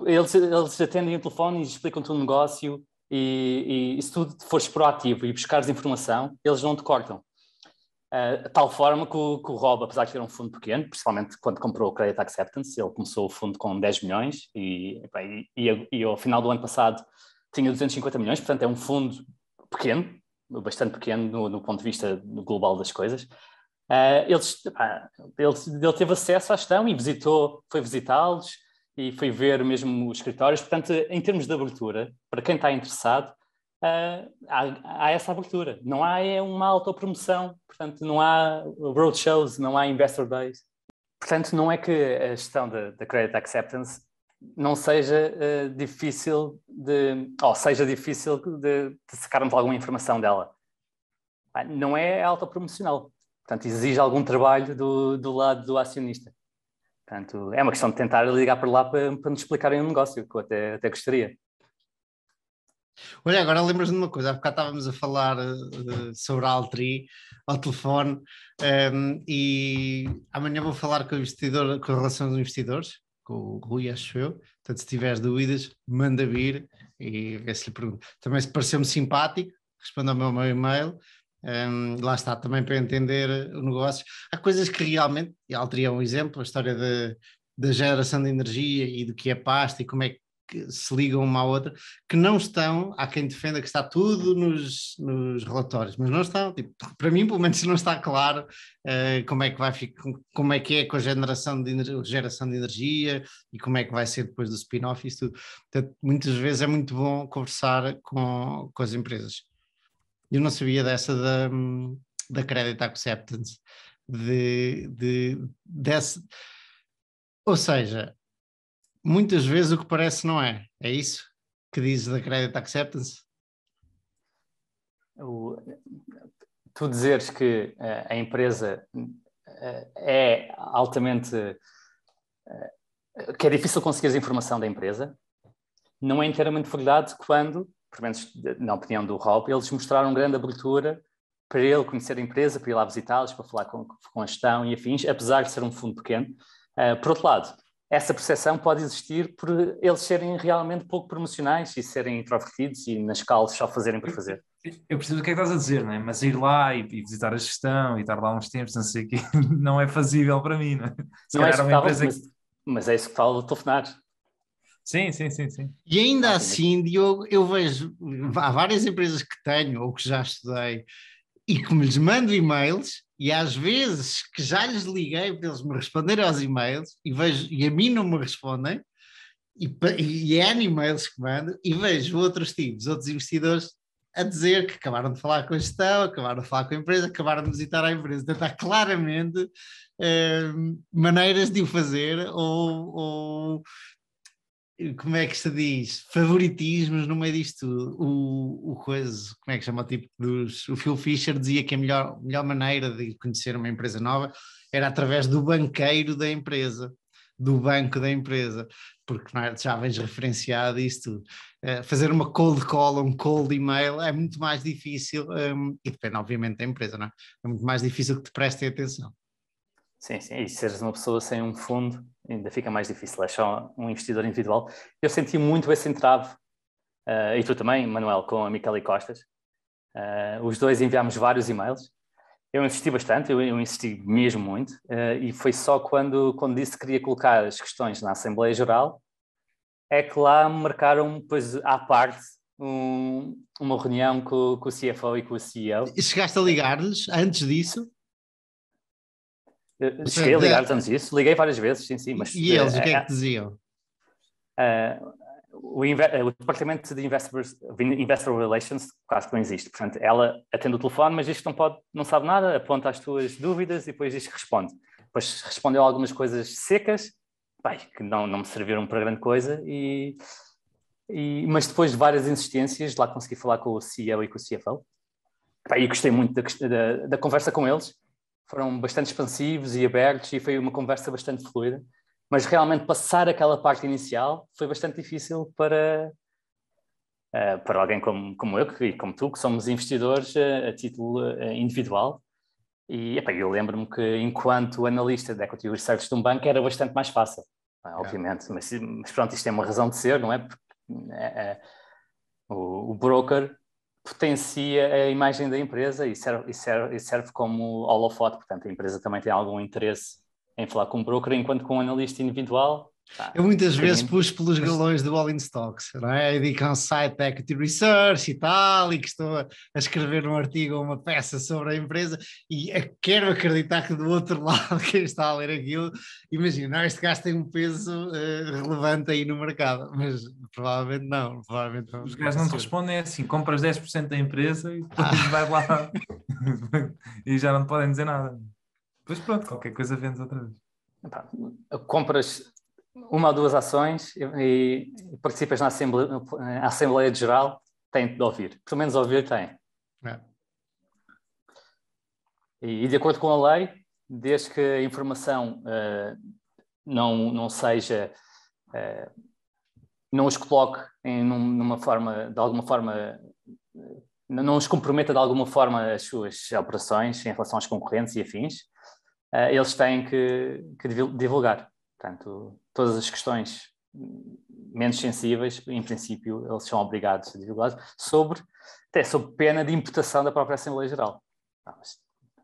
eles atendem o telefone e explicam-te o negócio e se tu fores proativo e buscares informação, eles não te cortam. De tal forma que o Rob, apesar de ter um fundo pequeno, principalmente quando comprou o Credit Acceptance, ele começou o fundo com 10 milhões e ao final do ano passado tinha 250 milhões, portanto é um fundo pequeno, bastante pequeno no ponto de vista global das coisas. Ele teve acesso à gestão e foi visitá-los e foi ver mesmo os escritórios. Portanto, em termos de abertura, para quem está interessado, há essa abertura. Não há uma autopromoção, portanto, não há roadshows, não há investor days. Portanto, não é que a gestão da Credit Acceptance não seja difícil seja difícil de sacarmos alguma informação dela. Não é autopromocional. Portanto, exige algum trabalho do lado do acionista. Portanto, é uma questão de tentar ligar para lá para nos explicarem um negócio, que eu até gostaria. Olha, agora lembras-me de uma coisa, há bocado estávamos a falar sobre a Altri ao telefone e amanhã vou falar com a relação dos investidores, com o Rui, acho eu. Portanto, se tiveres dúvidas, manda vir e vê se lhe pergunto. Também se pareceu-me simpático, responda ao meu e-mail. Lá está, também para entender o negócio. Há coisas que realmente, e a Altri é um exemplo, a história da geração de energia e do que é pasta e como é que se ligam uma à outra, que não estão, há quem defenda que está tudo nos relatórios, mas não estão, tipo, para mim pelo menos não está claro como é que vai ficar, como é que é com a geração de energia e como é que vai ser depois do spin-off e isso tudo. Portanto, muitas vezes é muito bom conversar com as empresas. Eu não sabia dessa da Credit Acceptance, ou seja, muitas vezes o que parece não é. É isso que diz da Credit Acceptance? Tu dizeres que a empresa é altamente... que é difícil conseguir a informação da empresa, não é inteiramente verdade quando, pelo menos na opinião do Rob, eles mostraram grande abertura para ele conhecer a empresa, para ir lá visitá-los, para falar com a gestão e afins, apesar de ser um fundo pequeno. Por outro lado, essa percepção pode existir por eles serem realmente pouco promocionais e serem introvertidos e nas calças só fazerem por fazer. Eu percebo o que é que estás a dizer, não é? Mas ir lá e visitar a gestão e estar lá uns tempos, não sei o quê, não é fazível para mim, não é? Não é isso, mas é isso que falo de telefonar. Sim. E ainda assim, Diogo, eu vejo, há várias empresas que tenho ou que já estudei e que me lhes mando e-mails e às vezes que já lhes liguei para eles me responderem aos e-mails e a mim não me respondem e é e-mails que mando e vejo outros investidores a dizer que acabaram de falar com a gestão, acabaram de falar com a empresa, acabaram de visitar a empresa. Portanto, há claramente maneiras de o fazer ou como é que se diz? Favoritismos no meio disto tudo. O coisa, como é que chama o tipo o Phil Fisher dizia que a melhor maneira de conhecer uma empresa nova era através do banqueiro da empresa, do banco da empresa, porque não é, já vens referenciado isso tudo. Fazer uma cold call, um cold email é muito mais difícil e depende obviamente da empresa, não é? É muito mais difícil que te prestem atenção. Sim, e seres uma pessoa sem um fundo ainda fica mais difícil, é só um investidor individual. Eu senti muito esse entrave, e tu também, Manuel, com a Michele Costas. Os dois enviámos vários e-mails. Eu insisti bastante, eu insisti mesmo muito, e foi só quando disse que queria colocar as questões na Assembleia Geral, é que lá me marcaram depois à parte uma reunião com o CFO e com o CEO. E chegaste a ligar-lhes antes disso? Cheguei a ligar antes disso, liguei várias vezes, sim. Mas, e eles, o que é que diziam? O departamento de Investor Relations quase que não existe, portanto ela atende o telefone, mas diz que não sabe nada, aponta as tuas dúvidas e depois diz que responde. Depois respondeu algumas coisas secas, que não me serviram para grande coisa, mas depois de várias insistências lá consegui falar com o CEO e com o CFO, e gostei muito da conversa com eles. Foram bastante expansivos e abertos e foi uma conversa bastante fluida, mas realmente passar aquela parte inicial foi bastante difícil para alguém como eu e como tu, que somos investidores a título individual. E eu lembro-me que enquanto analista de Equity Research de um banco era bastante mais fácil. obviamente, mas pronto, isto tem uma razão de ser, não é? Porque o broker potencia a imagem da empresa e serve como holofote, portanto a empresa também tem algum interesse em falar com o broker, enquanto com um analista individual... Eu muitas vezes puxo pelos galões do All in Stocks, não é? Eu digo a um site de Equity Research e tal, e que estou a escrever um artigo ou uma peça sobre a empresa e quero acreditar que do outro lado quem está a ler aquilo, imagina, este gajo tem um peso relevante aí no mercado, mas provavelmente não. Os gajos não te respondem assim, compras 10% da empresa e depois vais lá e já não te podem dizer nada. Depois pronto, qualquer coisa vendes outra vez. Compras 1 ou 2 ações e participas na Assembleia Geral, tem de ouvir. Pelo menos ouvir tem. E de acordo com a lei, desde que a informação não seja... não os coloque numa forma, de alguma forma... não os comprometa de alguma forma as suas operações em relação aos concorrentes e afins, eles têm que divulgar. Portanto, todas as questões menos sensíveis, em princípio, eles são obrigados a divulgar, até sob pena de imputação da própria Assembleia Geral.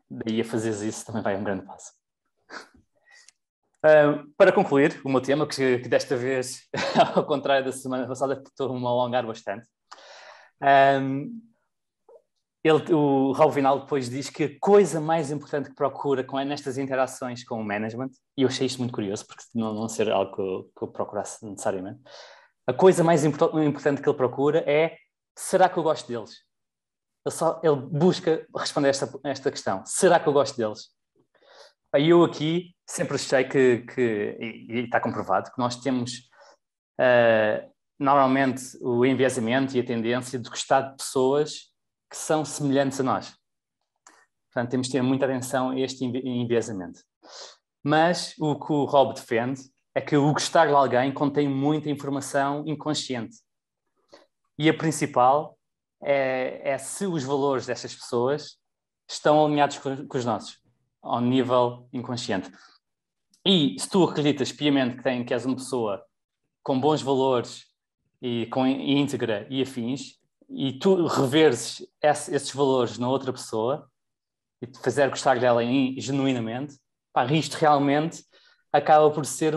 Daí a fazeres isso também vai um grande passo. Para concluir o meu tema, que desta vez, ao contrário da semana passada, estou-me a alongar bastante, o Raul Vinal depois diz que a coisa mais importante que procura nestas interações com o management, e eu achei isto muito curioso, porque não ser algo que eu procurasse necessariamente, a coisa mais importante que ele procura é: será que eu gosto deles? Ele busca responder esta questão: será que eu gosto deles? E eu aqui sempre achei e está comprovado, que nós temos normalmente o enviesamento e a tendência de gostar de pessoas que são semelhantes a nós. Portanto, temos de ter muita atenção a este enviesamento. Mas o que o Rob defende é que o gostar de alguém contém muita informação inconsciente. E a principal é se os valores destas pessoas estão alinhados com os nossos, ao nível inconsciente. E se tu acreditas piamente que és uma pessoa com bons valores e íntegra e afins, e tu reveres esses valores na outra pessoa e te fazer gostar dela genuinamente, isto realmente acaba por ser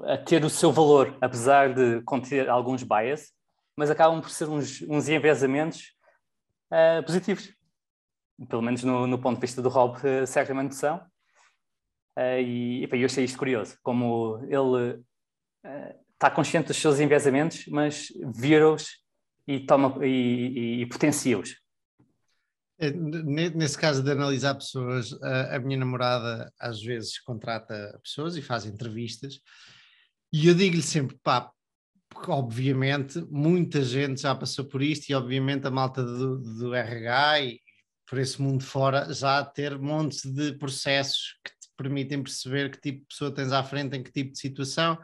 a ter o seu valor, apesar de conter alguns bias, mas acabam por ser uns enviesamentos positivos. Pelo menos no ponto de vista do Rob, certamente são. E eu achei isto curioso, como ele está consciente dos seus enviesamentos, mas vira-os e potencia-os. Nesse caso de analisar pessoas, a minha namorada às vezes contrata pessoas e faz entrevistas, e eu digo-lhe sempre, porque obviamente muita gente já passou por isto, e obviamente a malta do RH e por esse mundo fora já ter montes de processos que te permitem perceber que tipo de pessoa tens à frente, em que tipo de situação,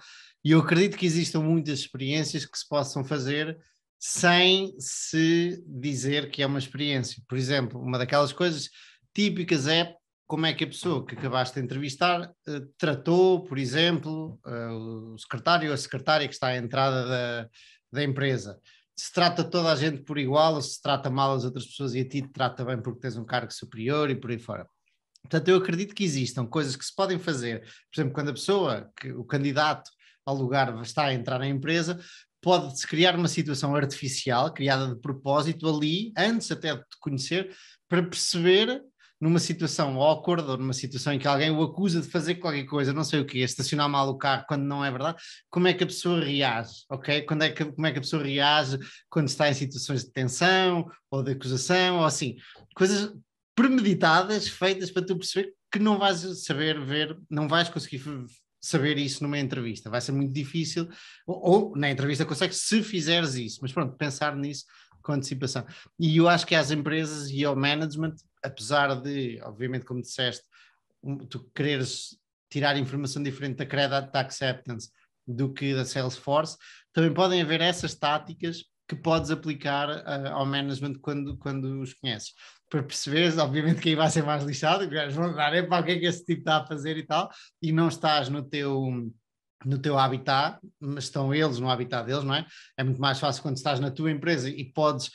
e eu acredito que existam muitas experiências que se possam fazer sem se dizer que é uma experiência. Por exemplo, uma daquelas coisas típicas é como é que a pessoa que acabaste de entrevistar tratou, por exemplo, o secretário ou a secretária que está à entrada da empresa. Se trata toda a gente por igual, ou se trata mal as outras pessoas e a ti te trata bem porque tens um cargo superior e por aí fora. Portanto, eu acredito que existam coisas que se podem fazer. Por exemplo, quando a pessoa, o candidato ao lugar está a entrar na empresa, pode-se criar uma situação artificial, criada de propósito ali, antes até de te conhecer, para perceber, numa situação awkward ou numa situação em que alguém o acusa de fazer qualquer coisa, não sei o quê, estacionar mal o carro quando não é verdade, como é que a pessoa reage, ok? Como é que a pessoa reage quando está em situações de tensão ou de acusação, ou assim, coisas premeditadas, feitas para tu perceber que não vais saber ver, não vais conseguir saber isso numa entrevista, vai ser muito difícil, ou na entrevista consegues se fizeres isso, mas pronto, pensar nisso com antecipação. E eu acho que às empresas e ao management, apesar de, obviamente, como disseste, tu quereres tirar informação diferente da Credit Acceptance do que da Salesforce, também podem haver essas táticas que podes aplicar ao management quando os conheces. Para perceberes, obviamente, quem vai ser mais lixado, que vão dar, o que é que esse tipo está a fazer e tal, e não estás no teu habitat, mas estão eles no habitat deles, não é? É muito mais fácil quando estás na tua empresa e podes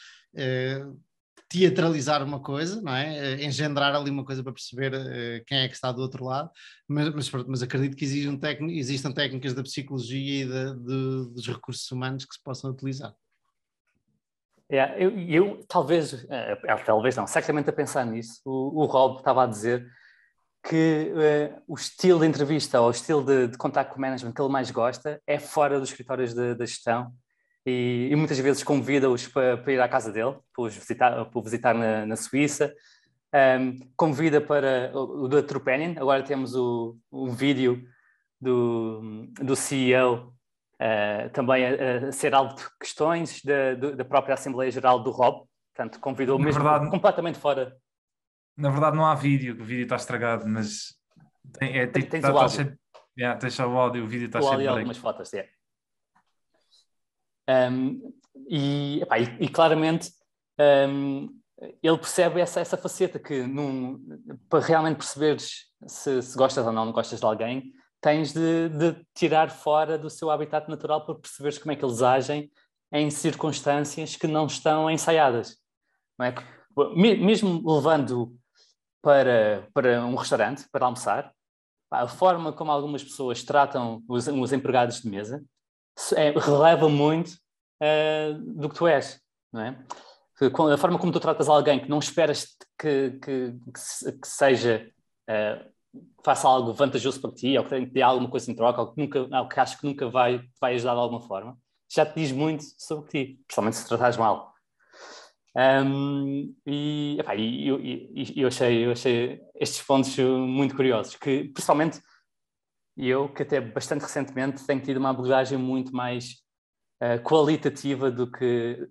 teatralizar uma coisa, não é? Engendrar ali uma coisa para perceber quem é que está do outro lado, mas acredito que existam técnicas da psicologia e dos recursos humanos que se possam utilizar. Eu talvez não, certamente a pensar nisso, o Rob estava a dizer que o estilo de entrevista ou o estilo de contacto com o management que ele mais gosta é fora dos escritórios da gestão e muitas vezes convida-os para ir à casa dele, para visitar na Suíça, convida para o da Trupanion. Agora temos um vídeo do CEO também a ser alvo de questões da própria Assembleia Geral do Rob, portanto convidou mesmo completamente fora. Na verdade não há vídeo, o vídeo está estragado, mas tens o áudio. Tens só o áudio, o vídeo está cheio de algumas fotos, e claramente ele percebe essa faceta que para realmente perceberes se gostas ou não gostas de alguém, tens de tirar fora do seu habitat natural para perceberes como é que eles agem em circunstâncias que não estão ensaiadas. Não é? Mesmo levando para um restaurante, para almoçar, a forma como algumas pessoas tratam os empregados de mesa releva muito do que tu és, não é? A forma como tu tratas alguém que não esperas que seja faça algo vantajoso para ti, ou que te dê alguma coisa em troca, ou que acho que nunca vai ajudar de alguma forma, já te diz muito sobre ti, principalmente se tratares mal. Eu achei estes pontos muito curiosos, que principalmente eu, que até bastante recentemente tenho tido uma abordagem muito mais quantitativa do que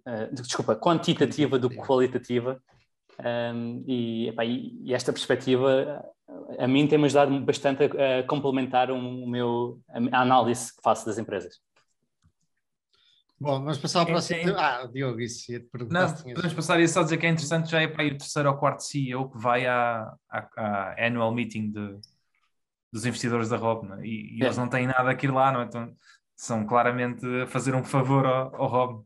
qualitativa, e esta perspectiva a mim tem-me ajudado bastante a complementar a análise que faço das empresas. Bom, vamos passar ao próximo. Diogo, isso ia te perguntar. Não, podemos passar e só dizer que é interessante, já é para aí o terceiro ou quarto CEO que vai à annual meeting dos investidores da Rob, né? E eles não têm nada aqui lá, não é? Então, são claramente a fazer um favor ao Rob.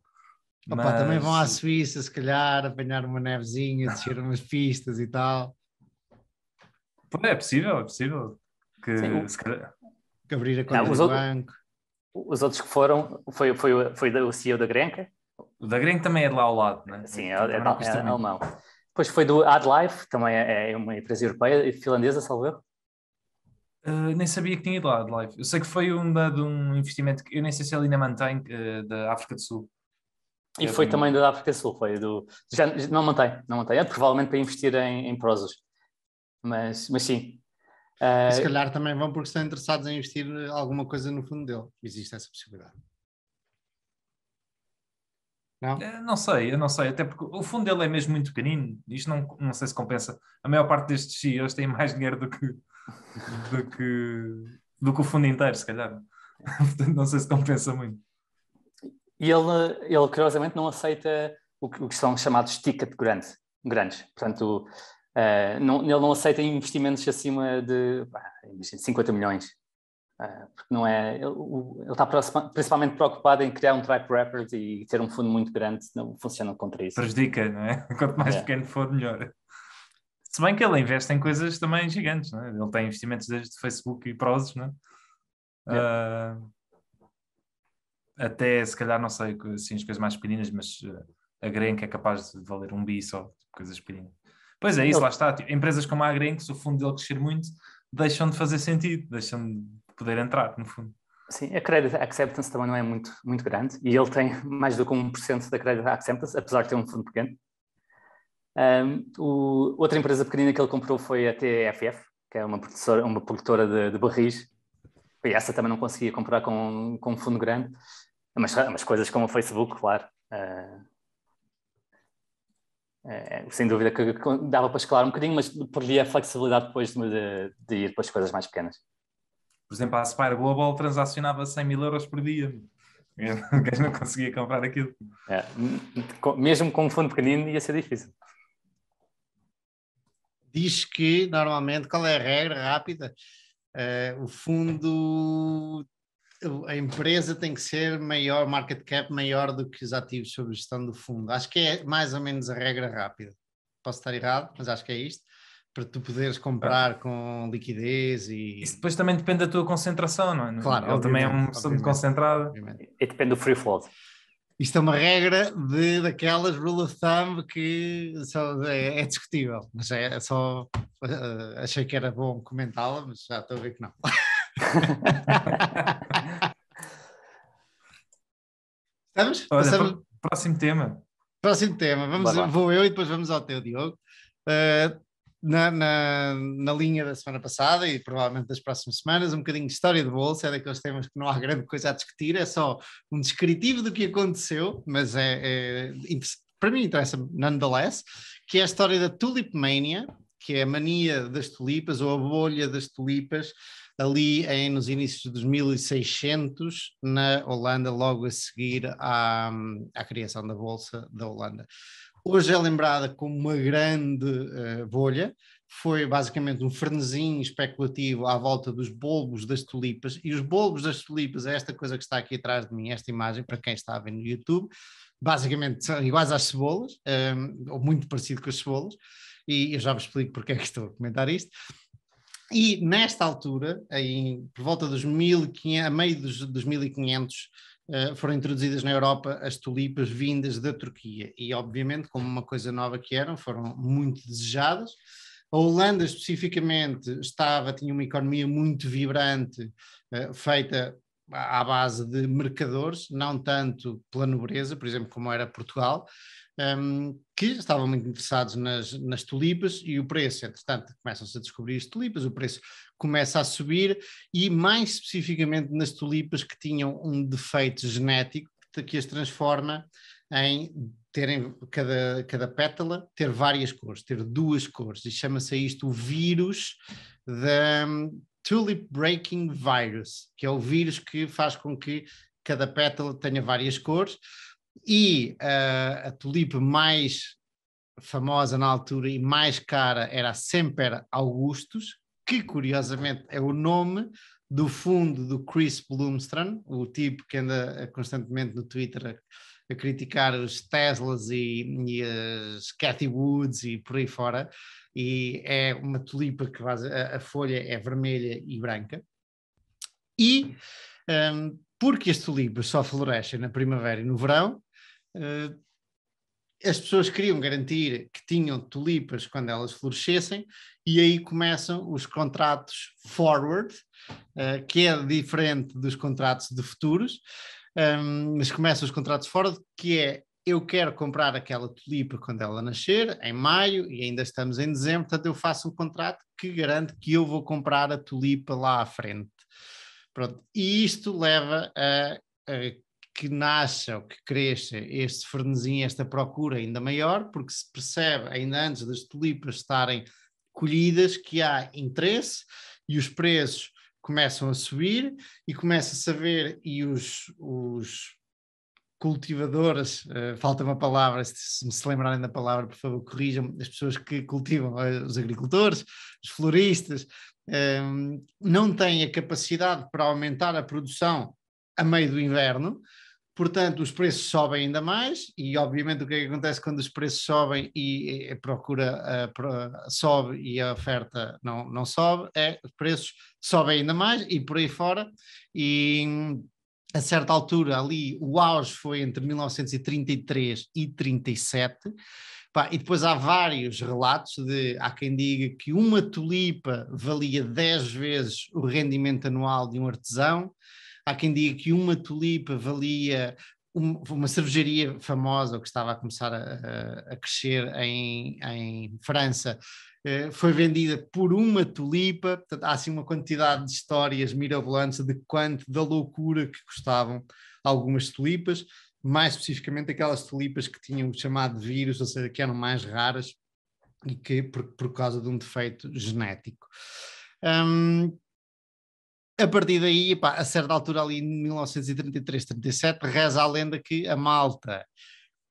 Mas... também vão à Suíça, se calhar, apanhar uma nevezinha, descer umas pistas e tal. É possível. Que, se calhar... que abrir a conta do banco. Os outros que foram, foi o CEO da Grenke. O da Grenke também é de lá ao lado, né? Sim, é alemão. Depois foi do AdLife, também é uma empresa europeia, finlandesa, salvo erro. Nem sabia que tinha ido lá, AdLife. Eu sei que foi de um investimento que eu nem sei se ele ainda mantém, da África do Sul. E foi também da África do Sul, já não mantém. É provavelmente para investir em Prozos. Mas sim. E se calhar também vão porque estão interessados em investir alguma coisa no fundo dele. Existe essa possibilidade. Não? Eu não sei, até porque o fundo dele é mesmo muito pequenino. Isto não sei se compensa. A maior parte destes CEOs têm mais dinheiro do que o fundo inteiro, se calhar. Portanto, não sei se compensa muito. E ele curiosamente não aceita o que são chamados ticket grandes. Portanto, ele não aceita investimentos acima de 50 milhões. Porque não é, ele está principalmente preocupado em criar um track record e ter um fundo muito grande, não funciona contra isso. Prejudica, não é? Quanto mais pequeno for, melhor. Se bem que ele investe em coisas também gigantes, não é? Ele tem investimentos desde Facebook e Prozos, não é? Até, se calhar, não sei, assim, as coisas mais pequeninas, mas a Grenke é capaz de valer um bi só, coisas pequeninas. Pois é, isso, lá está. Tipo, empresas como a Grenke, se o fundo dele crescer muito, deixam de fazer sentido, deixam de poder entrar, no fundo. Sim, a Credit Acceptance também não é muito, muito grande, e ele tem mais do que 1% da Credit Acceptance, apesar de ter um fundo pequeno. Outra empresa pequenina que ele comprou foi a TFF, que é uma produtora de barris, e essa também não conseguia comprar com um fundo grande, mas coisas como o Facebook, claro. Sem dúvida que dava para escalar um bocadinho, mas perdia a flexibilidade depois de ir para as coisas mais pequenas. Por exemplo, a Aspire Global transacionava 100 mil euros por dia. O gajo não conseguia comprar aquilo. Mesmo com um fundo pequenino ia ser difícil. Diz que, normalmente, qual é a regra rápida? O fundo, a empresa tem que ser maior, market cap maior do que os ativos sob gestão do fundo. Acho que é mais ou menos a regra rápida. Posso estar errado, mas acho que é isto. Para tu poderes comprar com liquidez e... Isso depois também depende da tua concentração, não é? Claro, Ele também é uma pessoa muito concentrada. E depende do free float. Isto é uma regra daquelas rule of thumb que só é discutível, mas é só achei que era bom comentá-la, mas já estou a ver que não. Estamos? Olha, Passamos... próximo tema. Próximo tema, vou eu e depois vamos ao teu, Diogo. Na linha da semana passada e provavelmente das próximas semanas, um bocadinho de história de bolsa, é daqueles temas que não há grande coisa a discutir, é só um descritivo do que aconteceu, mas para mim interessa nonetheless, que é a história da Tulip Mania, que é a mania das tulipas ou a bolha das tulipas ali nos inícios dos 1600 na Holanda, logo a seguir à criação da Bolsa da Holanda. Hoje é lembrada como uma grande bolha, foi basicamente um frenesim especulativo à volta dos bulbos das tulipas, e os bulbos das tulipas é esta coisa que está aqui atrás de mim, esta imagem, para quem está a ver no YouTube, basicamente são iguais às cebolas, ou muito parecido com as cebolas, e eu já vos explico porque é que estou a comentar isto. E nesta altura, por volta dos 1500, a meio dos 1500, foram introduzidas na Europa as tulipas vindas da Turquia e obviamente como uma coisa nova que eram, foram muito desejadas. A Holanda especificamente tinha uma economia muito vibrante, feita à base de mercadores, não tanto pela nobreza, por exemplo, como era Portugal, que estavam muito interessados nas tulipas, e o preço, entretanto, começam-se a descobrir as tulipas, o preço começa a subir, e mais especificamente nas tulipas que tinham um defeito genético que as transforma em terem cada pétala ter várias cores, ter duas cores, e chama-se isto o vírus da Tulip Breaking Virus, que é o vírus que faz com que cada pétala tenha várias cores. E a tulipa mais famosa na altura e mais cara era a Semper Augustus, que curiosamente é o nome do fundo do Chris Bloomstrand, o tipo que anda constantemente no Twitter a criticar os Teslas e as Cathy Woods e por aí fora, e é uma tulipa que a folha é vermelha e branca. E porque as tulipas só florescem na primavera e no verão, as pessoas queriam garantir que tinham tulipas quando elas florescessem, e aí começam os contratos forward, que é diferente dos contratos de futuros, mas começam os contratos forward, que é: eu quero comprar aquela tulipa quando ela nascer, em maio, e ainda estamos em dezembro, portanto eu faço um contrato que garante que eu vou comprar a tulipa lá à frente. Pronto. E isto leva a que nasça ou que cresça este frenesim, esta procura ainda maior, porque se percebe ainda antes das tulipas estarem colhidas que há interesse e os preços começam a subir e começa-se a ver, e os cultivadoras, falta uma palavra, se me lembrarem da palavra, por favor, corrijam, as pessoas que cultivam, os agricultores, os floristas, não têm a capacidade para aumentar a produção a meio do inverno, portanto os preços sobem ainda mais, e obviamente o que é que acontece quando os preços sobem e a procura sobe e a oferta não sobe, os preços sobem ainda mais e por aí fora, e a certa altura ali o auge foi entre 1933 e 37, e depois há vários relatos há quem diga que uma tulipa valia 10 vezes o rendimento anual de um artesão, há quem diga que uma tulipa valia uma cervejaria famosa que estava a começar a crescer em França, foi vendida por uma tulipa. Portanto, há assim uma quantidade de histórias mirabolantes da loucura que custavam algumas tulipas, mais especificamente aquelas tulipas que tinham o chamado vírus, ou seja, que eram mais raras e que por causa de um defeito genético. A partir daí, pá, a certa altura ali em 1933, 37, reza a lenda que a malta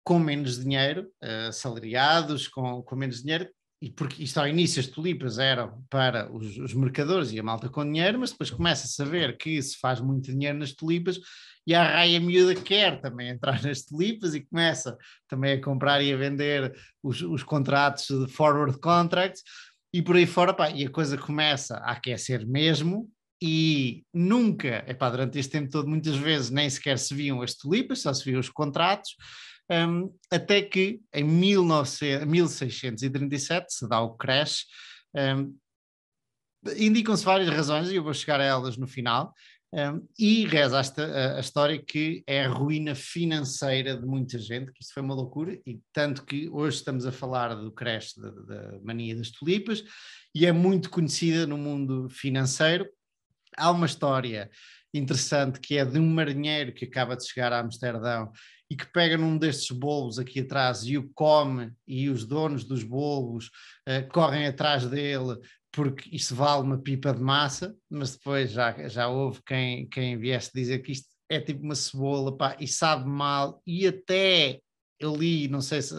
com menos dinheiro, assalariados com menos dinheiro, e porque isto ao início as tulipas eram para os mercadores e a malta com dinheiro, mas depois começa-se a ver que se faz muito dinheiro nas tulipas e a raia miúda quer também entrar nas tulipas e começa também a comprar e a vender os contratos de forward contracts e por aí fora, pá, e a coisa começa a aquecer mesmo. E nunca, durante este tempo todo, muitas vezes nem sequer se viam as tulipas, só se viam os contratos, até que em 1637 se dá o crash. Indicam-se várias razões e eu vou chegar a elas no final, e reza a história que é a ruína financeira de muita gente, que isto foi uma loucura, e tanto que hoje estamos a falar do crash da mania das tulipas, e é muito conhecida no mundo financeiro. Há uma história interessante que é de um marinheiro que acaba de chegar a Amsterdão e que pega num destes bolos aqui atrás e o come, e os donos dos bolos correm atrás dele porque isto vale uma pipa de massa, mas depois já houve quem viesse dizer que isto é tipo uma cebola, pá, e sabe mal, e até eu li, não sei se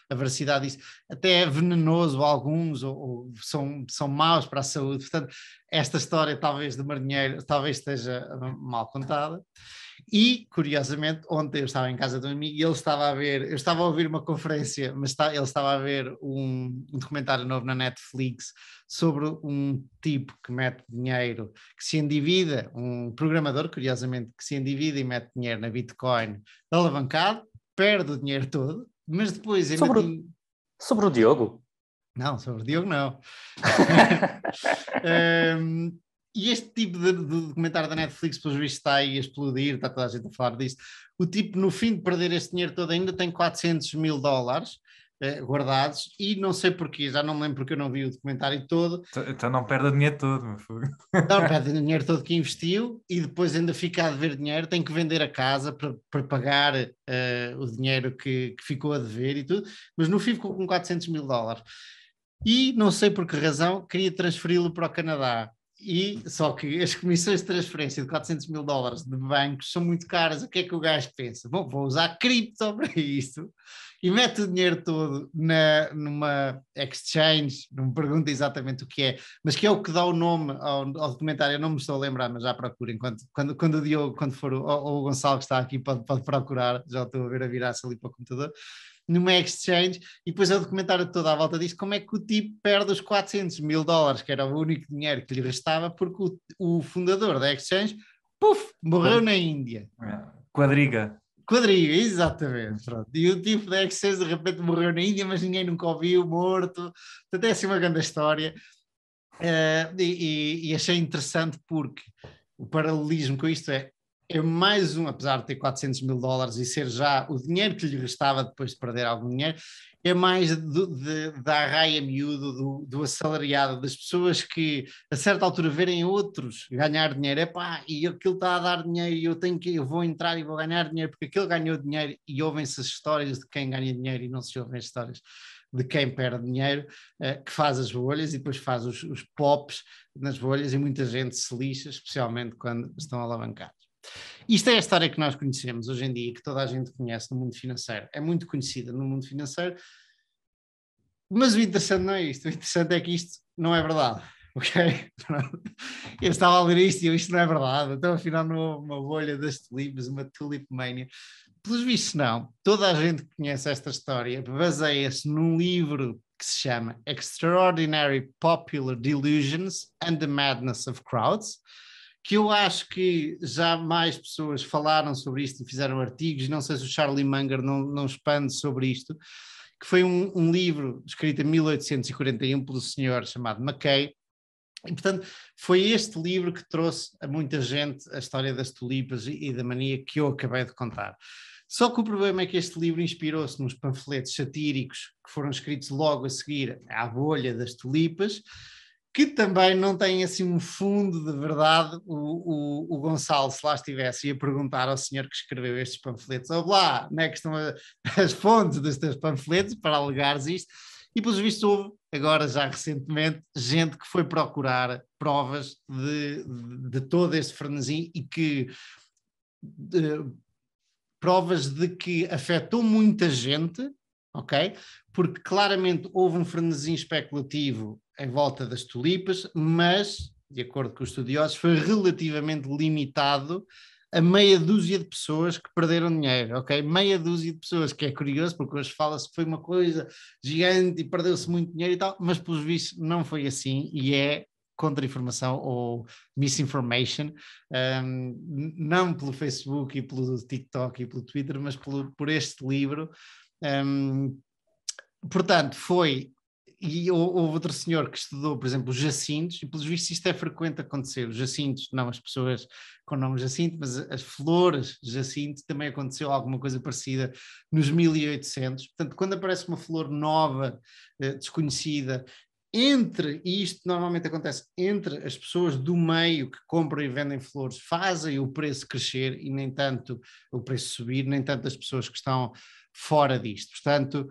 a veracidade disso, até é venenoso alguns, ou são maus para a saúde. Portanto, esta história talvez do marinheiro talvez esteja mal contada. E, curiosamente, ontem eu estava em casa de um amigo e ele estava a ver, eu estava a ouvir uma conferência, mas ele estava a ver um documentário novo na Netflix sobre um tipo que mete dinheiro, que se endivida, um programador, curiosamente, que se endivida e mete dinheiro na Bitcoin alavancado, perde o dinheiro todo, mas depois... Sobre o Diogo? Não, sobre o Diogo não. E este tipo de documentário da Netflix, pelos vistos, está aí a explodir, está toda a gente a falar disso. O tipo, no fim de perder este dinheiro todo, ainda tem 400 mil dólares guardados, e não sei porquê, já não me lembro porque eu não vi o documentário todo. Então não perde o dinheiro todo. Não, perde o dinheiro todo que investiu e depois ainda fica a dever dinheiro, tem que vender a casa para pagar o dinheiro que ficou a dever e tudo, mas no fim ficou com 400 mil dólares. E não sei por que razão queria transferi-lo para o Canadá. E só que as comissões de transferência de 400 mil dólares de bancos são muito caras. O que é que o gajo pensa? Bom, vou usar cripto para isto, e mete o dinheiro todo numa exchange, não me pergunta exatamente o que é, mas que é o que dá o nome ao documentário. Eu não me estou a lembrar, mas já procuro. Quando o Diogo, quando for o Gonçalo que está aqui, pode procurar, já estou a ver a virar-se ali para o computador, numa exchange, e depois é o documentário todo à volta disso, como é que o tipo perde os 400 mil dólares, que era o único dinheiro que lhe restava, porque o fundador da exchange, morreu na Índia. Quadriga, exatamente. Pronto. E o tipo da exchange de repente morreu na Índia, mas ninguém nunca o viu, morto. Portanto, é assim uma grande história. E achei interessante porque o paralelismo com isto é mais um, apesar de ter 400 mil dólares e ser já o dinheiro que lhe restava depois de perder algum dinheiro, é mais da arraia miúdo, do assalariado, das pessoas que a certa altura verem outros ganhar dinheiro, e aquilo está a dar dinheiro e eu vou entrar e vou ganhar dinheiro porque aquele ganhou dinheiro, e ouvem-se as histórias de quem ganha dinheiro e não se ouvem as histórias de quem perde dinheiro, que faz as bolhas e depois faz os pops nas bolhas, e muita gente se lixa, especialmente quando estão alavancados. Isto é a história que nós conhecemos hoje em dia, que toda a gente conhece no mundo financeiro, é muito conhecida no mundo financeiro, mas o interessante não é isto, o interessante é que isto não é verdade, ok? Eu estava a ler isto e isto não é verdade, então afinal não houve uma bolha das tulipas, uma tulip mania. Pelos vistos não, toda a gente que conhece esta história baseia-se num livro que se chama Extraordinary Popular Delusions and the Madness of Crowds, que eu acho que já mais pessoas falaram sobre isto e fizeram artigos, não sei se o Charlie Munger não expande sobre isto, que foi um livro escrito em 1841 pelo senhor chamado Mackay, e portanto foi este livro que trouxe a muita gente a história das tulipas e da mania que eu acabei de contar. Só que o problema é que este livro inspirou-se nos panfletos satíricos que foram escritos logo a seguir à bolha das tulipas, que também não tem assim um fundo de verdade. O Gonçalo, se lá estivesse, ia perguntar ao senhor que escreveu estes panfletos: olá, onde é que estão as fontes dos teus panfletos para alegares isto? E pelos vistos houve, agora já recentemente, gente que foi procurar provas de todo este frenesim e que provas de que afetou muita gente, ok? Porque claramente houve um frenesim especulativo em volta das tulipas, mas, de acordo com os estudiosos, foi relativamente limitado a meia dúzia de pessoas que perderam dinheiro, ok? Meia dúzia de pessoas, que é curioso, porque hoje fala-se que foi uma coisa gigante e perdeu-se muito dinheiro e tal, mas pelos vistos não foi assim e é contra-informação ou misinformation, não pelo Facebook e pelo TikTok e pelo Twitter, mas por este livro. Portanto, e houve outro senhor que estudou, por exemplo, os jacintos, e pelos vistos isto é frequente acontecer, os jacintos, não as pessoas com nome Jacinto, mas as flores Jacinto, também aconteceu alguma coisa parecida nos 1800, portanto, quando aparece uma flor nova, desconhecida, e isto normalmente acontece entre as pessoas do meio que compram e vendem flores, fazem o preço crescer e nem tanto o preço subir, nem tanto as pessoas que estão fora disto. Portanto,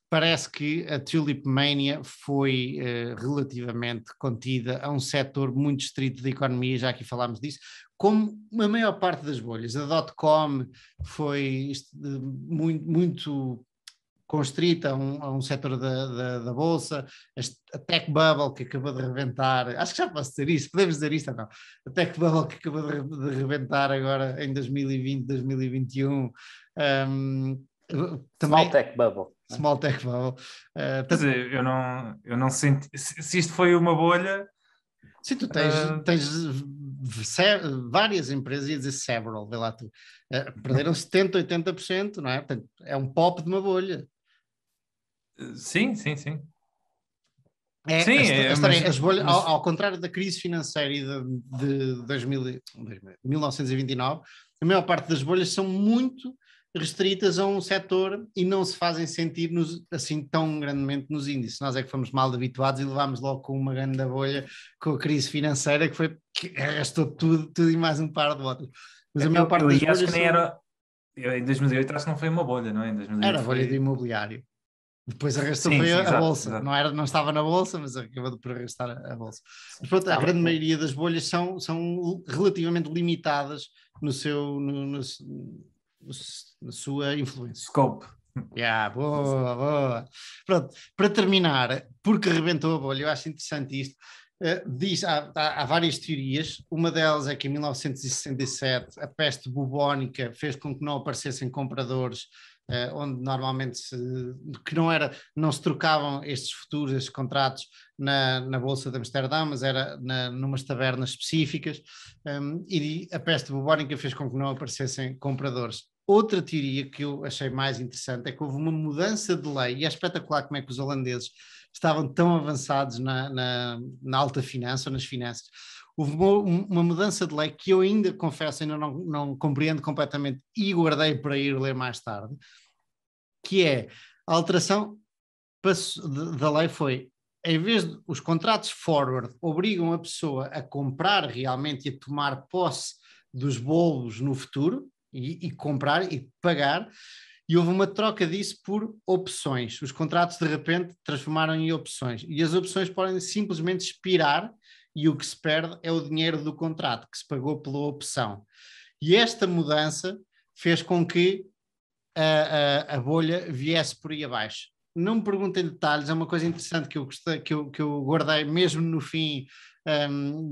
parece que a Tulip Mania foi relativamente contida a um setor muito estrito da economia, já aqui falámos disso, como a maior parte das bolhas. A dot-com foi muito constrita a um setor da Bolsa, a Tech Bubble que acabou de rebentar, acho que já posso dizer isso, podemos dizer isto ou não? A Tech Bubble que acabou de rebentar agora em 2020, 2021, também, Small Tech Bubble. Small Tech Bubble. Quer dizer, eu não senti, se isto foi uma bolha... Sim, tu tens várias empresas, ia dizer several, vê lá tu, perderam 70%, 80%, não é? Portanto, é um pop de uma bolha. Sim. Sim, a história, as bolhas, ao contrário da crise financeira de 1929, a maior parte das bolhas são muito restritas a um setor e não se fazem sentir assim tão grandemente nos índices. Nós é que fomos mal habituados e levámos logo com uma grande bolha com a crise financeira que arrastou tudo e mais um par de botas. Mas a maior parte das bolhas acho que nem era... Em 2008 acho que não foi uma bolha, não é? Em 2008 era a bolha do imobiliário. Depois arrastou a Bolsa. Exato. Não estava na Bolsa, mas acabou por arrastar a Bolsa. Mas, pronto, a grande maioria das bolhas são relativamente limitadas na sua influência. Scope. Boa. Pronto, para terminar, porque rebentou a bolha, eu acho interessante isto. Há várias teorias, uma delas é que em 1967 a peste bubónica fez com que não aparecessem compradores, onde normalmente não se trocavam estes futuros, estes contratos na Bolsa de Amsterdão, mas era numas tabernas específicas, e a peste bubónica fez com que não aparecessem compradores. Outra teoria que eu achei mais interessante é que houve uma mudança de lei, e é espetacular como é que os holandeses estavam tão avançados na alta finança, ou nas finanças. Houve uma mudança de lei que eu ainda, confesso, ainda não compreendo completamente e guardei para ir ler mais tarde, que é a alteração da lei foi, em vez de os contratos forward obrigam a pessoa a comprar realmente e a tomar posse dos bolos no futuro, e comprar e pagar, e houve uma troca disso por opções. Os contratos de repente transformaram em opções, e as opções podem simplesmente expirar, e o que se perde é o dinheiro do contrato, que se pagou pela opção. E esta mudança fez com que a bolha viesse por aí abaixo. Não me perguntem detalhes, é uma coisa interessante que eu gostei, que eu guardei mesmo no fim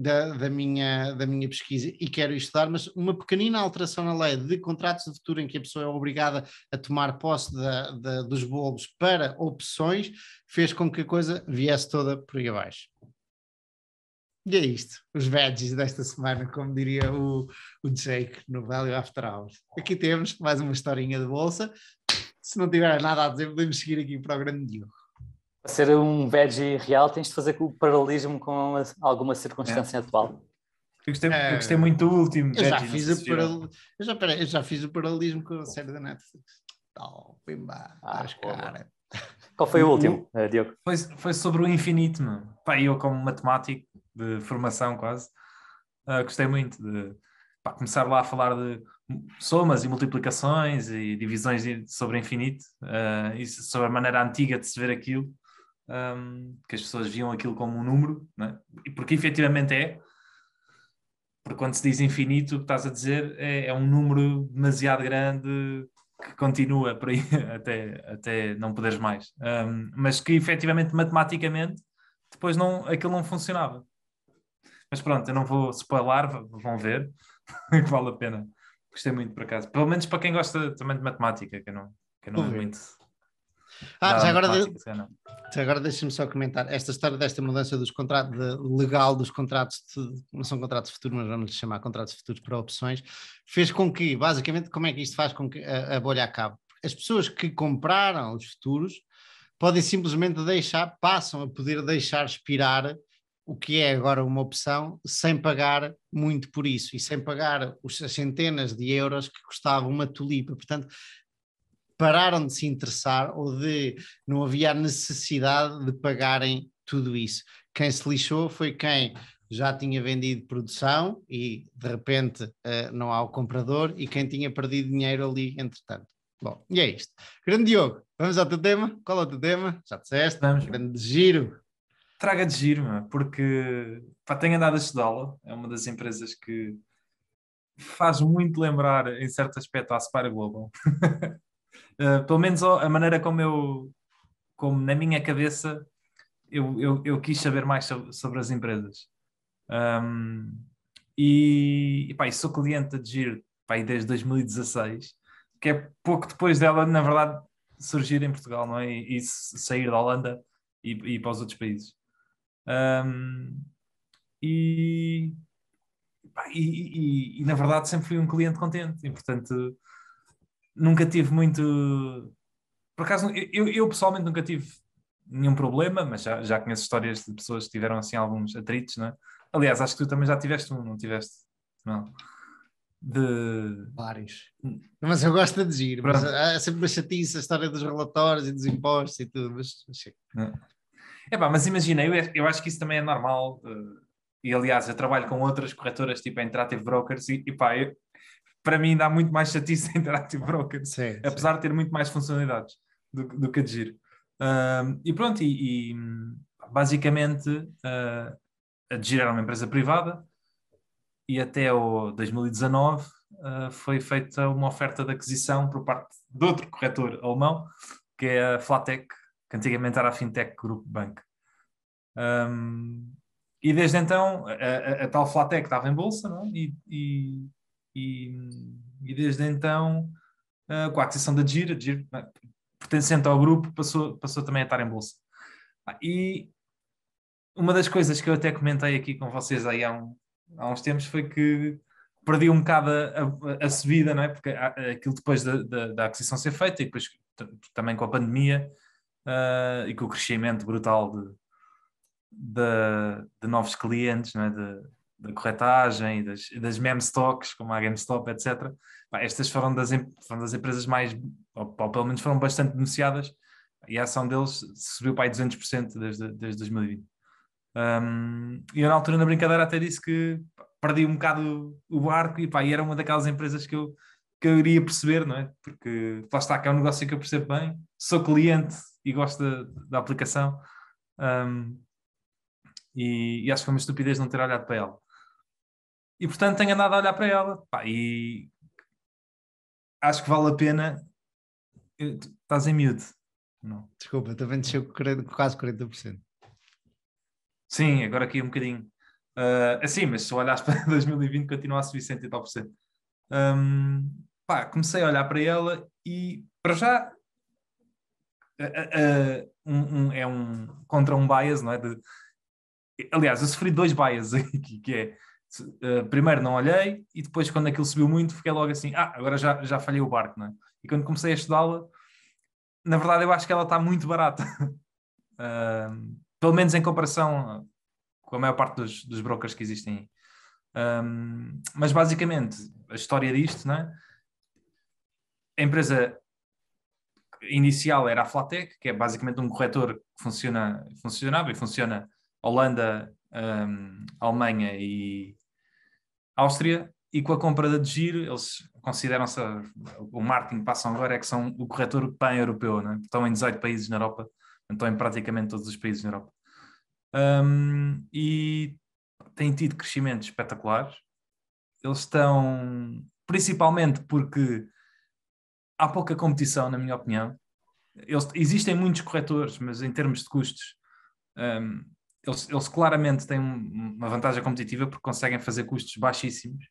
da minha pesquisa e quero estudar, mas uma pequenina alteração na lei de contratos de futuro em que a pessoa é obrigada a tomar posse dos bolos para opções fez com que a coisa viesse toda por aí abaixo. E é isto, os veggies desta semana, como diria o Jake no Value After Hours. Aqui temos mais uma historinha de bolsa. Se não tiver nada a dizer, podemos seguir aqui para o grande Diogo. Para ser um veggie real, tens de fazer o paralelismo com alguma circunstância atual. Eu gostei muito do último. Eu já fiz o paralelismo com a série da Netflix. Pimba, cara. Qual foi o último, Diogo? Foi sobre o infinito, mano. Pá, eu como matemático de formação quase, gostei muito de começar lá a falar de somas e multiplicações e divisões sobre o infinito, e sobre a maneira antiga de se ver aquilo. que as pessoas viam aquilo como um número, não é? Porque efetivamente é, porque quando se diz infinito, o que estás a dizer é um número demasiado grande que continua por aí até não poderes mais. Mas que efetivamente, matematicamente, depois aquilo não funcionava. Mas pronto, eu não vou spoiler, vão ver, que vale a pena. Gostei muito, por acaso. Pelo menos para quem gosta também de matemática, que eu não é muito... Já agora deixa-me só comentar esta história desta mudança dos contratos, legal dos contratos, não são contratos futuros, mas vamos chamar contratos futuros para opções, fez com que, basicamente, como é que isto faz com que a bolha acabe? As pessoas que compraram os futuros podem simplesmente passam a poder deixar expirar o que é agora uma opção, sem pagar muito por isso, e sem pagar as centenas de euros que custava uma tulipa. Portanto, pararam de se interessar ou não havia necessidade de pagarem tudo isso. Quem se lixou foi quem já tinha vendido produção e de repente não há o comprador, e quem tinha perdido dinheiro ali entretanto. Bom, e é isto. Grande Diogo, vamos ao teu tema? Qual é o teu tema? Já disseste? Vamos. Grande Giro. Traga de Giro, porque tenho andado a estudá-la. É uma das empresas que faz muito lembrar, em certo aspecto, a Aspire Global. Pelo menos a maneira como na minha cabeça eu quis saber mais sobre as empresas. E sou cliente da Giro desde 2016, que é pouco depois dela, na verdade, surgir em Portugal, não é? E sair da Holanda e para os outros países. E na verdade sempre fui um cliente contente e, portanto, nunca tive muito... Por acaso, eu pessoalmente nunca tive nenhum problema, mas já conheço histórias de pessoas que tiveram assim alguns atritos, não é? Aliás, acho que tu também já tiveste não tiveste? Não. Vários. Mas eu gosto de Giro, mas há sempre uma chatice a história dos relatórios e dos impostos e tudo, mas mas imagina, eu acho que isso também é normal, e aliás eu trabalho com outras corretoras tipo a Interactive Brokers para mim dá muito mais chatice a Interactive Brokers, apesar de ter muito mais funcionalidades do que a de Giro. E pronto, basicamente a de Giro era uma empresa privada e até o 2019 foi feita uma oferta de aquisição por parte de outro corretor alemão, que é a Flatech, que antigamente era a Fintech Group Bank. E desde então a tal Flatech estava em bolsa, não é? E desde então, com a aquisição da Giro, pertencente ao grupo, passou também a estar em bolsa. E uma das coisas que eu até comentei aqui com vocês aí há uns tempos foi que perdi um bocado a subida, não é? Porque aquilo depois da aquisição ser feita e depois também com a pandemia e com o crescimento brutal de novos clientes, não é? Da corretagem e das meme stocks, como a GameStop, etc. Estas foram das empresas mais, ou pelo menos foram bastante beneficiadas, e a ação deles subiu para aí 200% desde 2020. E eu na altura na brincadeira até disse que perdi um bocado o barco e era uma daquelas empresas que eu iria perceber, não é? Porque lá está, que é um negócio que eu percebo bem, sou cliente e gosto da aplicação, e acho que foi uma estupidez não ter olhado para ela. E portanto tenho andado a olhar para ela e acho que vale a pena. Estás em mute? Não. Desculpa, também desceu quase 40%. Sim, agora aqui um bocadinho. Assim, mas se olhares para 2020 continua a subir 100 e tal por cento. Comecei a olhar para ela e para já é contra um bias, não é? Aliás, eu sofri 2 bias aqui, que é primeiro não olhei e depois quando aquilo subiu muito fiquei logo assim, agora já falhei o barco, não é? E quando comecei a estudá-la, na verdade eu acho que ela está muito barata. Pelo menos em comparação com a maior parte dos brokers que existem. Mas basicamente a história disto, não é? A empresa inicial era a Flatech, que é basicamente um corretor que funcionava e funciona Holanda, Alemanha e Áustria, e com a compra da Giro eles consideram-se, o marketing que passam agora é que são o corretor pan-europeu, né? Estão em 18 países na Europa Então, em praticamente todos os países na Europa. E têm tido crescimentos espetaculares. Eles estão, principalmente porque há pouca competição, na minha opinião. Existem muitos corretores, mas em termos de custos, eles claramente têm uma vantagem competitiva porque conseguem fazer custos baixíssimos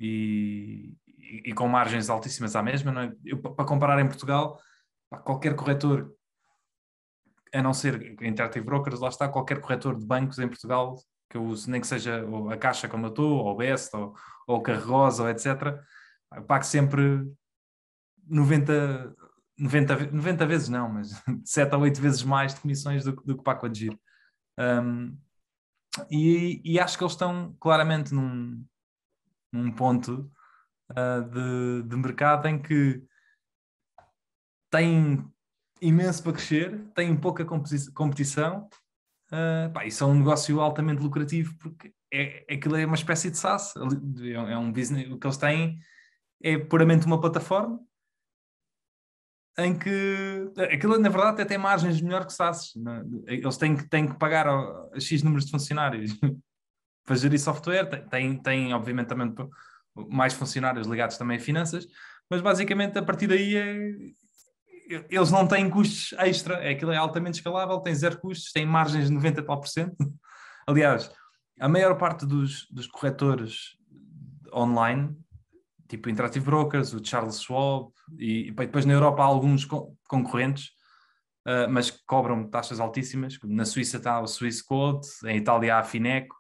e com margens altíssimas à mesma. Não é? Para comparar em Portugal, qualquer corretor, a não ser Interactive Brokers, lá está, qualquer corretor de bancos em Portugal que eu uso, nem que seja a Caixa como eu estou, ou o Best, ou o Carregosa, ou etc., pago sempre 90 vezes não, mas 7 a 8 vezes mais de comissões do que pago a Giro. E acho que eles estão claramente num ponto de mercado em que têm imenso para crescer, têm pouca competição, e são um negócio altamente lucrativo porque aquilo é uma espécie de SaaS, é um business. O que eles têm é puramente uma plataforma em que aquilo, na verdade, até tem margens melhor que SaaS. Eles têm que pagar a X números de funcionários para gerir software, tem obviamente também mais funcionários ligados também a finanças, mas basicamente a partir daí eles não têm custos extra, aquilo é altamente escalável, tem zero custos, tem margens de 90 e tal %. Aliás, a maior parte dos corretores online, tipo Interactive Brokers, o Charles Schwab, e depois na Europa há alguns concorrentes, mas que cobram taxas altíssimas. Na Suíça está o Swissquote, em Itália há a Fineco.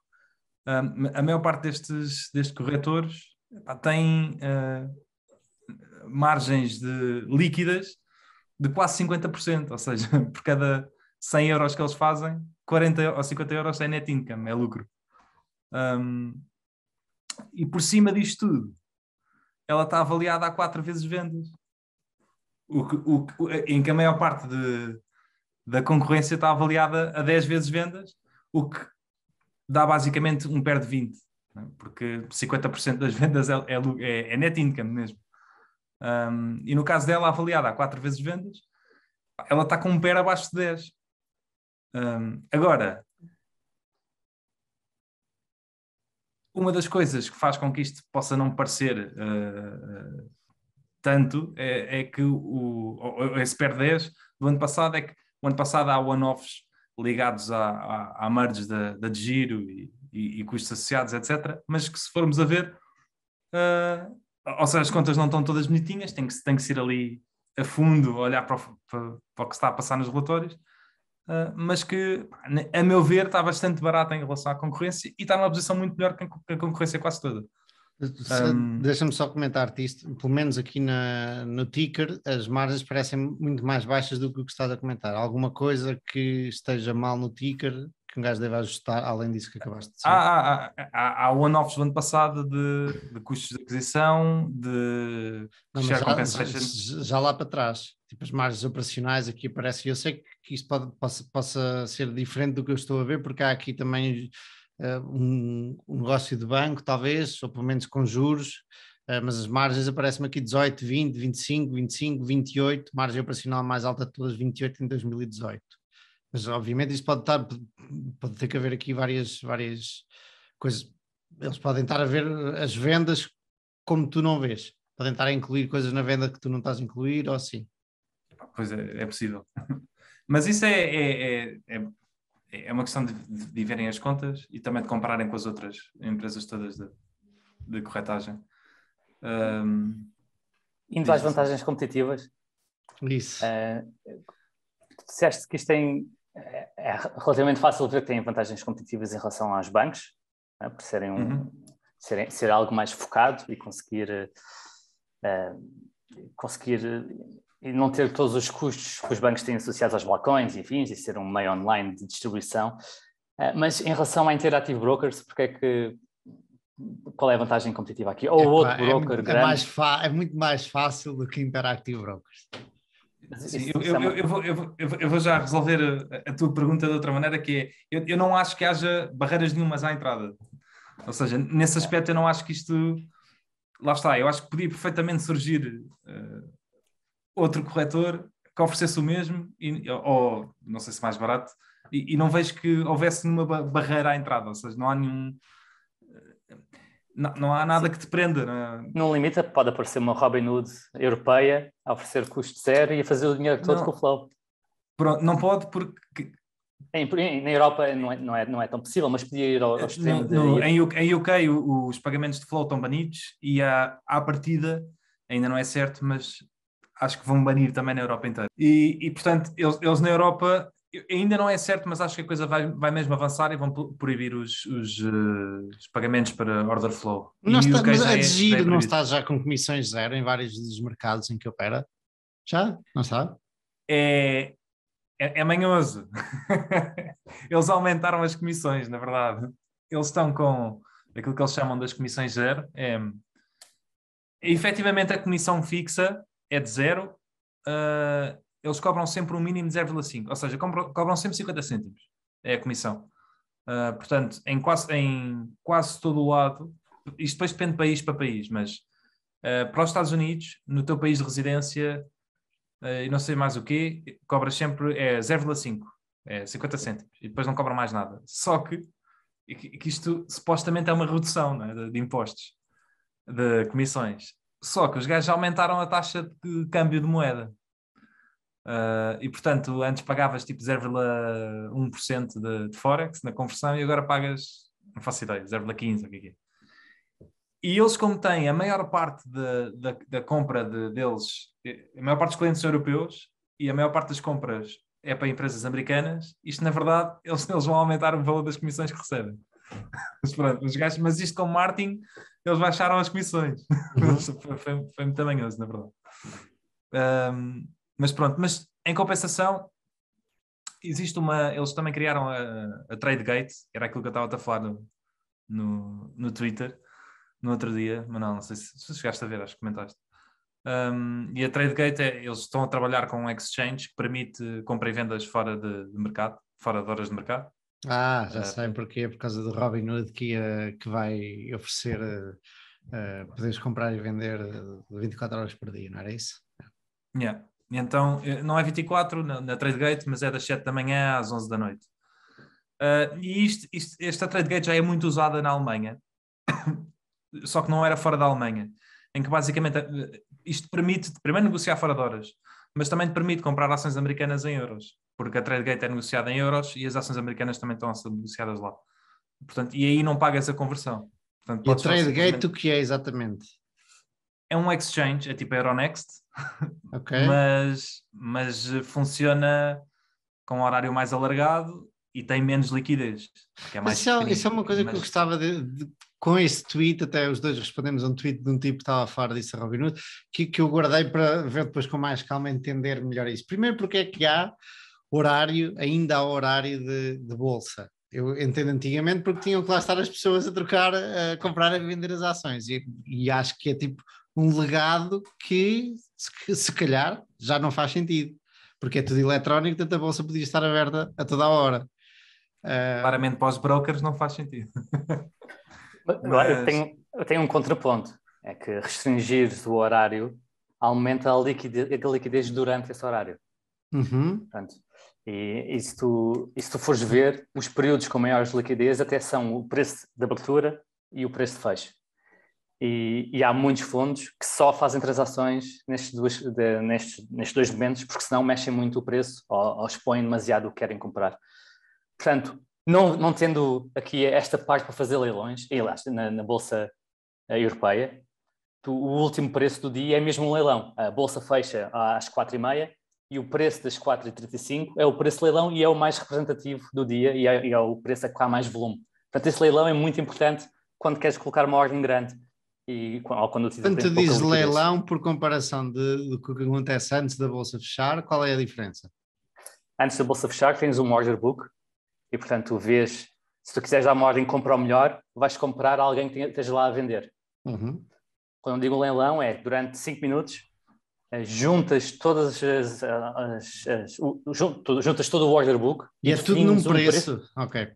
A maior parte destes corretores tem margens líquidas de quase 50%, ou seja, por cada 100 euros que eles fazem, 40 ou 50 euros é net income, é lucro. E por cima disto tudo, ela está avaliada a 4 vezes vendas, em que a maior parte da concorrência está avaliada a 10 vezes vendas, o que dá basicamente um PER de 20, não é? Porque 50% das vendas é net income mesmo. E no caso dela, avaliada a 4 vezes vendas, ela está com um PER abaixo de 10. Agora, uma das coisas que faz com que isto possa não parecer tanto é que esse PER 10 do ano passado é que o ano passado há one-offs ligados à merge da Giro e custos associados, etc. Mas que se formos a ver, ou seja, as contas não estão todas bonitinhas, tem que ser ali a fundo, olhar para o que está a passar nos relatórios, mas que, a meu ver, está bastante barato em relação à concorrência e está numa posição muito melhor que a concorrência quase toda. Deixa-me só comentar-te isto, pelo menos aqui no ticker as margens parecem muito mais baixas do que o que estás a comentar. Alguma coisa que esteja mal no ticker que um gajo deve ajustar, além disso que acabaste de dizer? Há one-offs do ano passado de custos de aquisição, de share compensation. Já lá para trás, tipo as margens operacionais aqui aparecem. Eu sei que isto possa ser diferente do que eu estou a ver, porque há aqui também um negócio de banco, talvez, ou pelo menos com juros, mas as margens aparecem aqui 18, 20, 25, 25, 28, margem operacional mais alta de todas, 28 em 2018. Mas obviamente isso pode ter que haver aqui várias coisas. Eles podem estar a ver as vendas como tu não vês, podem estar a incluir coisas na venda que tu não estás a incluir, ou assim. Pois é possível. Mas isso é uma questão de verem as contas e também de compararem com as outras empresas todas de corretagem. Indo às vantagens competitivas. Isso. Disseste que isto é relativamente fácil ver que tem vantagens competitivas em relação aos bancos, por ser algo mais focado e conseguir e não ter todos os custos que os bancos têm associados aos balcões e afins, e ser um meio online de distribuição. Mas em relação à Interactive Brokers, qual é a vantagem competitiva aqui? Ou outro broker grande? É muito mais fácil do que Interactive Brokers. Sim, eu vou já resolver a tua pergunta de outra maneira, que é, eu não acho que haja barreiras nenhumas à entrada. Ou seja, nesse aspecto eu não acho que isto... Lá está, eu acho que podia perfeitamente surgir outro corretor que oferecesse o mesmo, ou não sei se mais barato, e não vejo que houvesse nenhuma barreira à entrada, ou seja, não há nenhum... Não há nada que te prenda. No limite pode aparecer uma Robinhood europeia a oferecer custo zero e a fazer o dinheiro todo com o flow. Pronto, não pode porque... Na Europa não é tão possível, mas podia ir ao extremo Em UK os pagamentos de flow estão banidos e à partida, ainda não é certo, mas acho que vão banir também na Europa inteira. E portanto, eles na Europa... Ainda não é certo, mas acho que a coisa vai mesmo avançar e vão proibir os pagamentos para order flow. Mas a Giro não está já com comissões zero em vários dos mercados em que opera? Já? Não está? É manhoso. Eles aumentaram as comissões, na verdade. Eles estão com aquilo que eles chamam das comissões zero. Efetivamente, a comissão fixa é de zero. Eles cobram sempre um mínimo de 0,5, ou seja, cobram sempre 50 cêntimos, é a comissão. Portanto, em quase todo o lado, isto depois depende de país para país, mas para os Estados Unidos, no teu país de residência, e não sei mais o quê, cobras sempre 0,5, 50 cêntimos, e depois não cobram mais nada. Só que isto supostamente é uma redução, não é, de impostos, de comissões. Só que os gajos aumentaram a taxa de câmbio de moeda. E portanto antes pagavas tipo 0,1% de Forex na conversão e agora pagas, não faço ideia, 0,15 o que é. E eles, como têm a maior parte da compra deles, a maior parte dos clientes são europeus e a maior parte das compras é para empresas americanas, isto na verdade eles vão aumentar o valor das comissões que recebem. Mas pronto, os gajos, mas isto com marketing eles baixaram as comissões. Foi muito tamanhoso, na verdade. Mas pronto, mas em compensação existe eles também criaram a TradeGate, era aquilo que eu estava a falar no Twitter no outro dia, mas não sei se chegaste a ver, acho que comentaste. E a TradeGate eles estão a trabalhar com um exchange que permite compra e vendas fora de mercado, fora de horas de mercado. Já sei porquê, por causa do Robinhood que vai oferecer poderes comprar e vender 24 horas por dia, não era isso? Yeah. Então, não é 24 na TradeGate, mas é das 7 da manhã às 11 da noite. E esta TradeGate já é muito usada na Alemanha, só que não era fora da Alemanha, em que basicamente isto permite primeiro negociar fora de horas, mas também te permite comprar ações americanas em euros, porque a TradeGate é negociada em euros e as ações americanas também estão a ser negociadas lá. Portanto, e aí não pagas a conversão. Portanto, e a TradeGate o que é exatamente? É um exchange, é tipo a Euronext, okay. mas funciona com um horário mais alargado e tem menos liquidez. Que é mais isso é uma coisa que eu gostava com esse tweet, até os dois respondemos a um tweet de um tipo que estava a falar disso a Robinhood, que eu guardei para ver depois com mais calma, entender melhor isso. Primeiro porque é que ainda há horário de bolsa. Eu entendo antigamente porque tinham que lá estar as pessoas a trocar, a comprar e vender as ações e acho que é tipo um legado que se calhar já não faz sentido, porque é tudo eletrónico, portanto a bolsa podia estar aberta a toda a hora. Claramente para os brokers não faz sentido. Eu tenho um contraponto, é que restringir o horário aumenta a liquidez durante esse horário. Portanto, e se tu fores ver, os períodos com maiores liquidez até são o preço de abertura e o preço de fecho. E há muitos fundos que só fazem transações nestes dois momentos, porque senão mexem muito o preço ou expõem demasiado o que querem comprar. Portanto, não tendo aqui esta parte para fazer leilões, e lá na Bolsa Europeia, o último preço do dia é mesmo um leilão. A Bolsa fecha às 4h30 e o preço das 4h35 é o preço de leilão e é o mais representativo do dia e é o preço a que há mais volume. Portanto, esse leilão é muito importante quando queres colocar uma ordem grande. Quando tu dizes leilão por comparação do que acontece antes da Bolsa fechar, qual é a diferença? Antes da Bolsa fechar tens um order book e portanto tu vês, se tu quiseres dar uma ordem compra o melhor, vais comprar a alguém que esteja lá a vender. Quando eu digo leilão é durante 5 minutos juntas todas juntas todo o order book e é tudo num preço. Ok.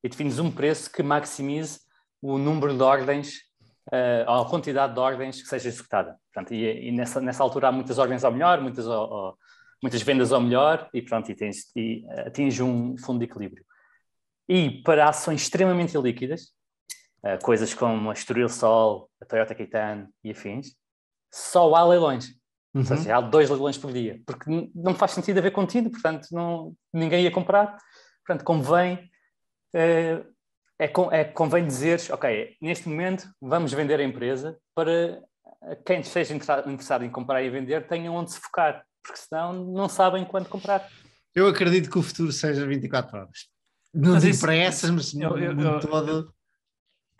E defines um preço que maximize o número de ordens, a quantidade de ordens que seja executada. Portanto, e nessa altura há muitas ordens ao melhor, muitas muitas vendas ao melhor e pronto, e atinge um fundo de equilíbrio. E para ações extremamente líquidas, coisas como a Estoril Sol, a Toyota Caetano e afins, só há leilões. Ou seja, há 2 leilões por dia, porque não faz sentido haver contínuo, portanto ninguém ia comprar. Portanto, convém dizeres, ok, neste momento vamos vender a empresa para quem esteja interessado em comprar e vender tenha onde se focar, porque senão não sabem quando comprar. Eu acredito que o futuro seja 24 horas. Não mas digo isso, para essas, mas no mundo todo...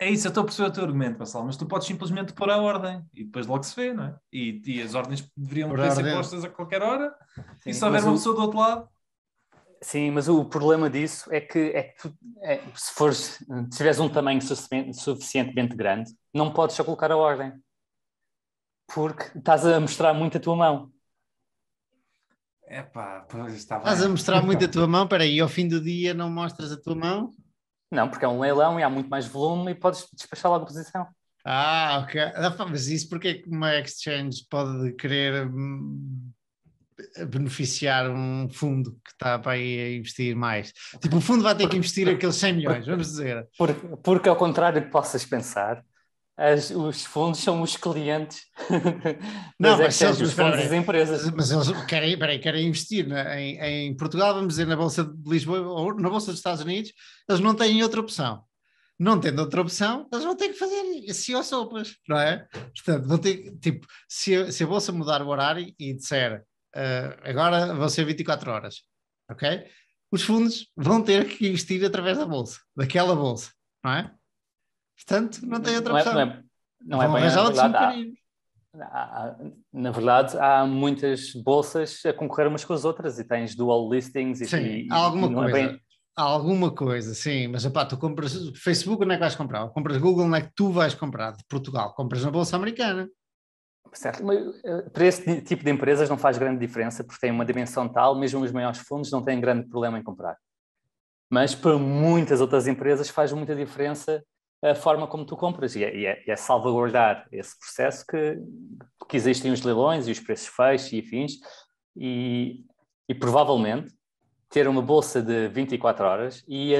É isso, eu estou a perceber o teu argumento, Marcelo, mas tu podes simplesmente pôr a ordem e depois logo se vê, não é? E as ordens deveriam poder ser postas a qualquer hora. Sim, e se houver uma pessoa do outro lado... Sim, mas o problema disso é que se tiveres um tamanho suficientemente grande, não podes só colocar a ordem, porque estás a mostrar muito a tua mão. Estás a mostrar muito a tua mão, espera aí, ao fim do dia não mostras a tua mão? Não, porque é um leilão e há muito mais volume e podes despachar logo a posição. Ok. Mas isso porque é que uma exchange pode querer beneficiar um fundo que está para aí a investir mais? Tipo, o fundo vai ter que investir aqueles 100 milhões, vamos dizer. Porque ao contrário do que possas pensar, os fundos são os clientes das exchanges, os fundos das empresas. Mas eles querem investir em Portugal, vamos dizer, na Bolsa de Lisboa ou na Bolsa dos Estados Unidos, eles não têm outra opção. Não tendo outra opção, eles vão ter que fazer assim ou sopas, não é? Portanto, vão ter, tipo, se a Bolsa mudar o horário e disser agora vão ser 24 horas, ok? Os fundos vão ter que investir através da Bolsa, daquela Bolsa, não é? Portanto, não tem outra opção. Não é bem a verdade. Na verdade, há muitas bolsas a concorrer umas com as outras e tens dual listings. Sim, há alguma coisa. Há alguma coisa, sim. Mas, tu compras Facebook, onde é que vais comprar? Compras Google, onde é que tu vais comprar? De Portugal. Compras na Bolsa Americana. Certo, mas para esse tipo de empresas não faz grande diferença, porque tem uma dimensão tal, mesmo os maiores fundos não têm grande problema em comprar. Mas para muitas outras empresas faz muita diferença a forma como tu compras e é salvaguardar esse processo que existem os leilões e os preços fechos e afins e provavelmente ter uma bolsa de 24 horas e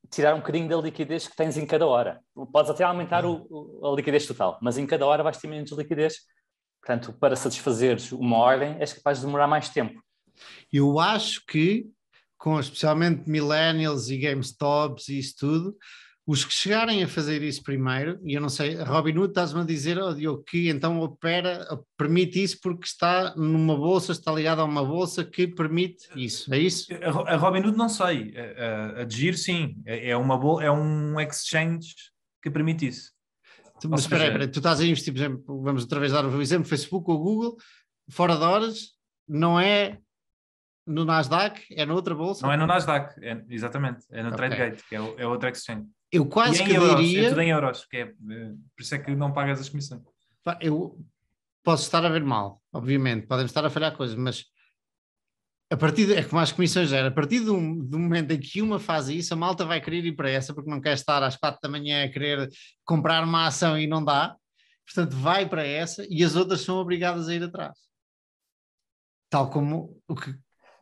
tirar um bocadinho da liquidez que tens em cada hora. Podes até aumentar a liquidez total, mas em cada hora vais ter menos liquidez. Portanto, para satisfazeres uma ordem és capaz de demorar mais tempo. Eu acho que, com especialmente millennials e GameStops e isso tudo, os que chegarem a fazer isso primeiro, e eu não sei, a Robinhood estás-me a dizer, Diogo, que então permite isso porque está numa bolsa, está ligado a uma bolsa que permite isso, é isso? A Robinhood não sei, a Giro sim, é um exchange que permite isso. Mas espera aí, tu estás a investir, por exemplo, vamos outra vez dar o exemplo, Facebook ou Google, fora de horas, não é no Nasdaq, é noutra bolsa? Não é no Nasdaq, exatamente, é no TradeGate, que é outro exchange. Eu quase que euros, diria... É tudo em euros, por isso é que não pagas as comissões. Eu posso estar a ver mal, obviamente, podem estar a falhar coisas, mas é como as comissões geram, a partir do momento em que uma faz isso, a malta vai querer ir para essa, porque não quer estar às 4 da manhã a querer comprar uma ação e não dá, portanto vai para essa e as outras são obrigadas a ir atrás. Tal como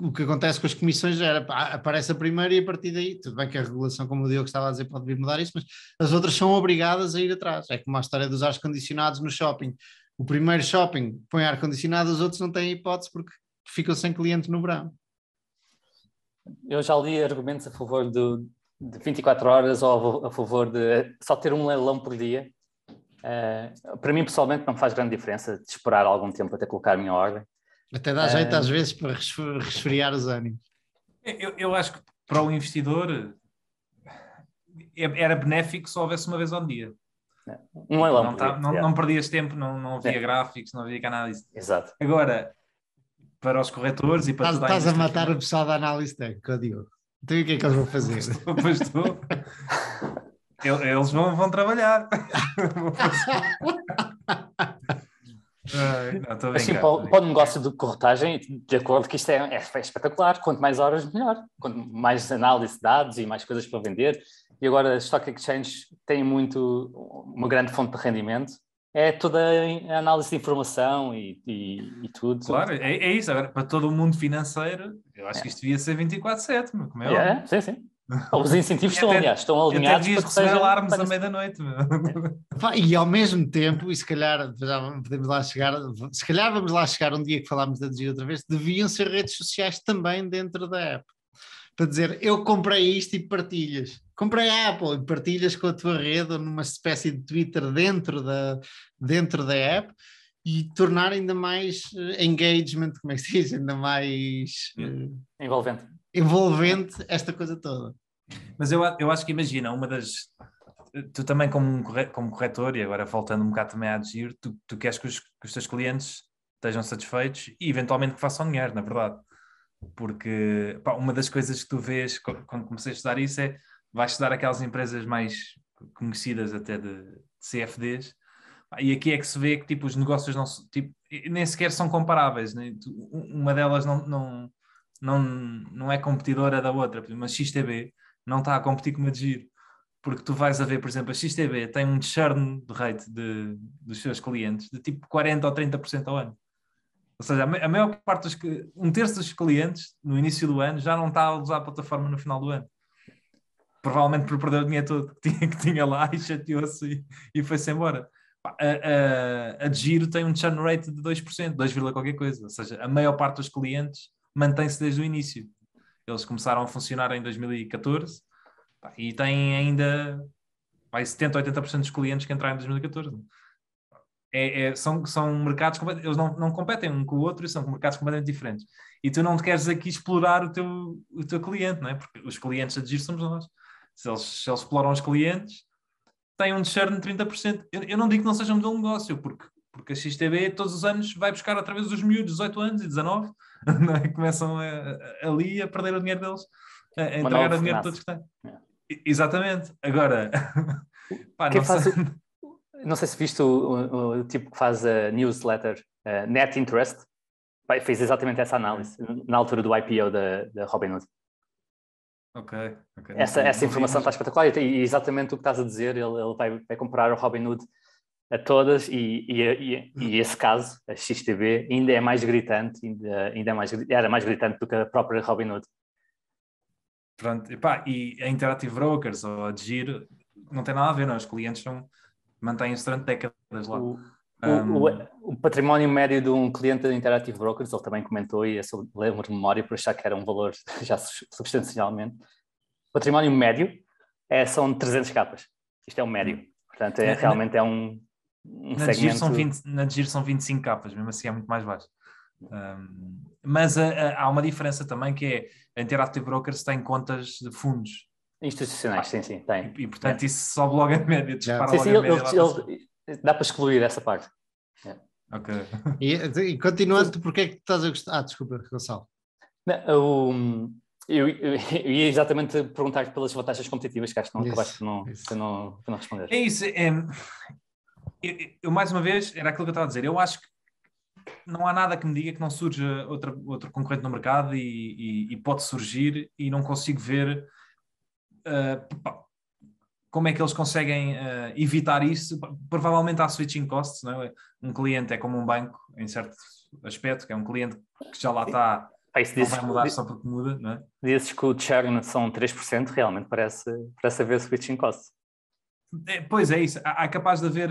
o que acontece com as comissões gera, aparece a primeira e a partir daí, tudo bem que a regulação, como o Diogo estava a dizer, pode vir mudar isso, mas as outras são obrigadas a ir atrás. É como a história dos ar-condicionados no shopping. O primeiro shopping põe ar-condicionado, os outros não têm hipótese porque ficam sem cliente no verão. Eu já li argumentos a favor de 24 horas ou a favor de só ter um leilão por dia. Para mim, pessoalmente, não faz grande diferença de esperar algum tempo até colocar a minha ordem. Até dá jeito às vezes para resfriar os ânimos. Eu acho que para o investidor era benéfico se houvesse uma vez ao dia. Um leilão não perdias tempo, não havia gráficos, não havia nada disso. Exato. Agora, para os corretores e para tudo. Estás a matar o pessoal da análise técnica, Diogo. Então o que é que eles vão fazer? Pois estou. Eles vão trabalhar. Não, assim, para o negócio de corretagem, de acordo que isto é espetacular, quanto mais horas melhor, quanto mais análise de dados e mais coisas para vender, e agora as stock exchanges têm uma grande fonte de rendimento, É toda a análise de informação e tudo. Claro, é isso. Agora, para todo o mundo financeiro, eu acho que isto devia ser 24/7, como é óbvio. Sim. Os incentivos estão alinhados até devias receber alarmes à meia-da-noite. E ao mesmo tempo, e se calhar já podemos lá chegar, se calhar vamos lá chegar um dia que falámos da Digir outra vez, deviam ser redes sociais também dentro da app. Para dizer, eu comprei isto e partilhas. Comprei a Apple e partilhas com a tua rede ou numa espécie de Twitter dentro da app e tornar ainda mais engagement, como é que se diz? Ainda mais envolvente esta coisa toda. Mas eu acho que imagina, tu também como corretor, e agora faltando um bocado também a Digir, tu queres que os teus clientes estejam satisfeitos e eventualmente que façam dinheiro, na verdade. Porque uma das coisas que tu vês quando comecei a estudar isso é vais estudar aquelas empresas mais conhecidas até de CFDs, e aqui é que se vê que tipo, os negócios nem sequer são comparáveis, né? Uma delas não é competidora da outra, por exemplo, a XTB não está a competir com a Digir, porque tu vais a ver, por exemplo, a XTB tem um churn de rate dos seus clientes de tipo 40% ou 30% ao ano. Ou seja, a maior parte um terço dos clientes no início do ano já não está a usar a plataforma no final do ano. Provavelmente por perder o dinheiro todo que tinha lá e chateou-se e foi-se embora. A Digir tem um churn rate de 2%, 2, qualquer coisa. Ou seja, a maior parte dos clientes mantém-se desde o início. Eles começaram a funcionar em 2014 e têm ainda 70% ou 80% dos clientes que entraram em 2014. São mercados, eles não competem um com o outro e são mercados completamente diferentes. E tu não te queres aqui explorar o teu cliente, não é? Porque os clientes a Digir somos nós. Se eles exploram os clientes, têm um churn de 30%. Eu não digo que não seja um modelo de negócio, porque a XTB todos os anos vai buscar outra vez os miúdos, 18 anos e 19, não é? Começam ali a perder o dinheiro deles, a entregar o dinheiro de todos que têm. Exatamente. Agora, não sei se viste o tipo que faz a newsletter Net Interest, fez exatamente essa análise na altura do IPO da Robinhood. Okay. Essa informação está espetacular e exatamente o que estás a dizer, ele vai comprar o Robinhood a todas e esse caso, a XTB, ainda é mais gritante, era mais gritante do que a própria Robinhood. Pronto, e a Interactive Brokers ou a Digir não tem nada a ver, não? Os clientes mantêm-se durante décadas lá. O património médio de um cliente da Interactive Brokers, ele também comentou, e lembro de memória por achar que era um valor já substancialmente. O património médio são 300 capas. Isto é um médio. Portanto, realmente é um segmento... Na Digir são 25 capas, mesmo assim é muito mais baixo. Mas há uma diferença também, que é a Interactive Brokers tem contas de fundos institucionais, sim, tem. E portanto isso sobe logo a média, dispara logo a média. Dá para excluir essa parte. Ok. E continuando, porque é que estás a gostar? Desculpa, Gonçalo. Eu ia exatamente perguntar pelas vantagens competitivas, que acho que não acabaste por não responder. É isso. Eu mais uma vez, era aquilo que eu estava a dizer, eu acho que não há nada que me diga que não surja outro concorrente no mercado e pode surgir, e não consigo ver como é que eles conseguem evitar isso. Provavelmente há switching costs, não é? Um cliente é como um banco em certo aspecto, que é um cliente que já lá está, não vai mudar só porque muda, não é? Dizes que o churn são 3%, realmente parece haver switching costs. Pois é isso, há capaz de haver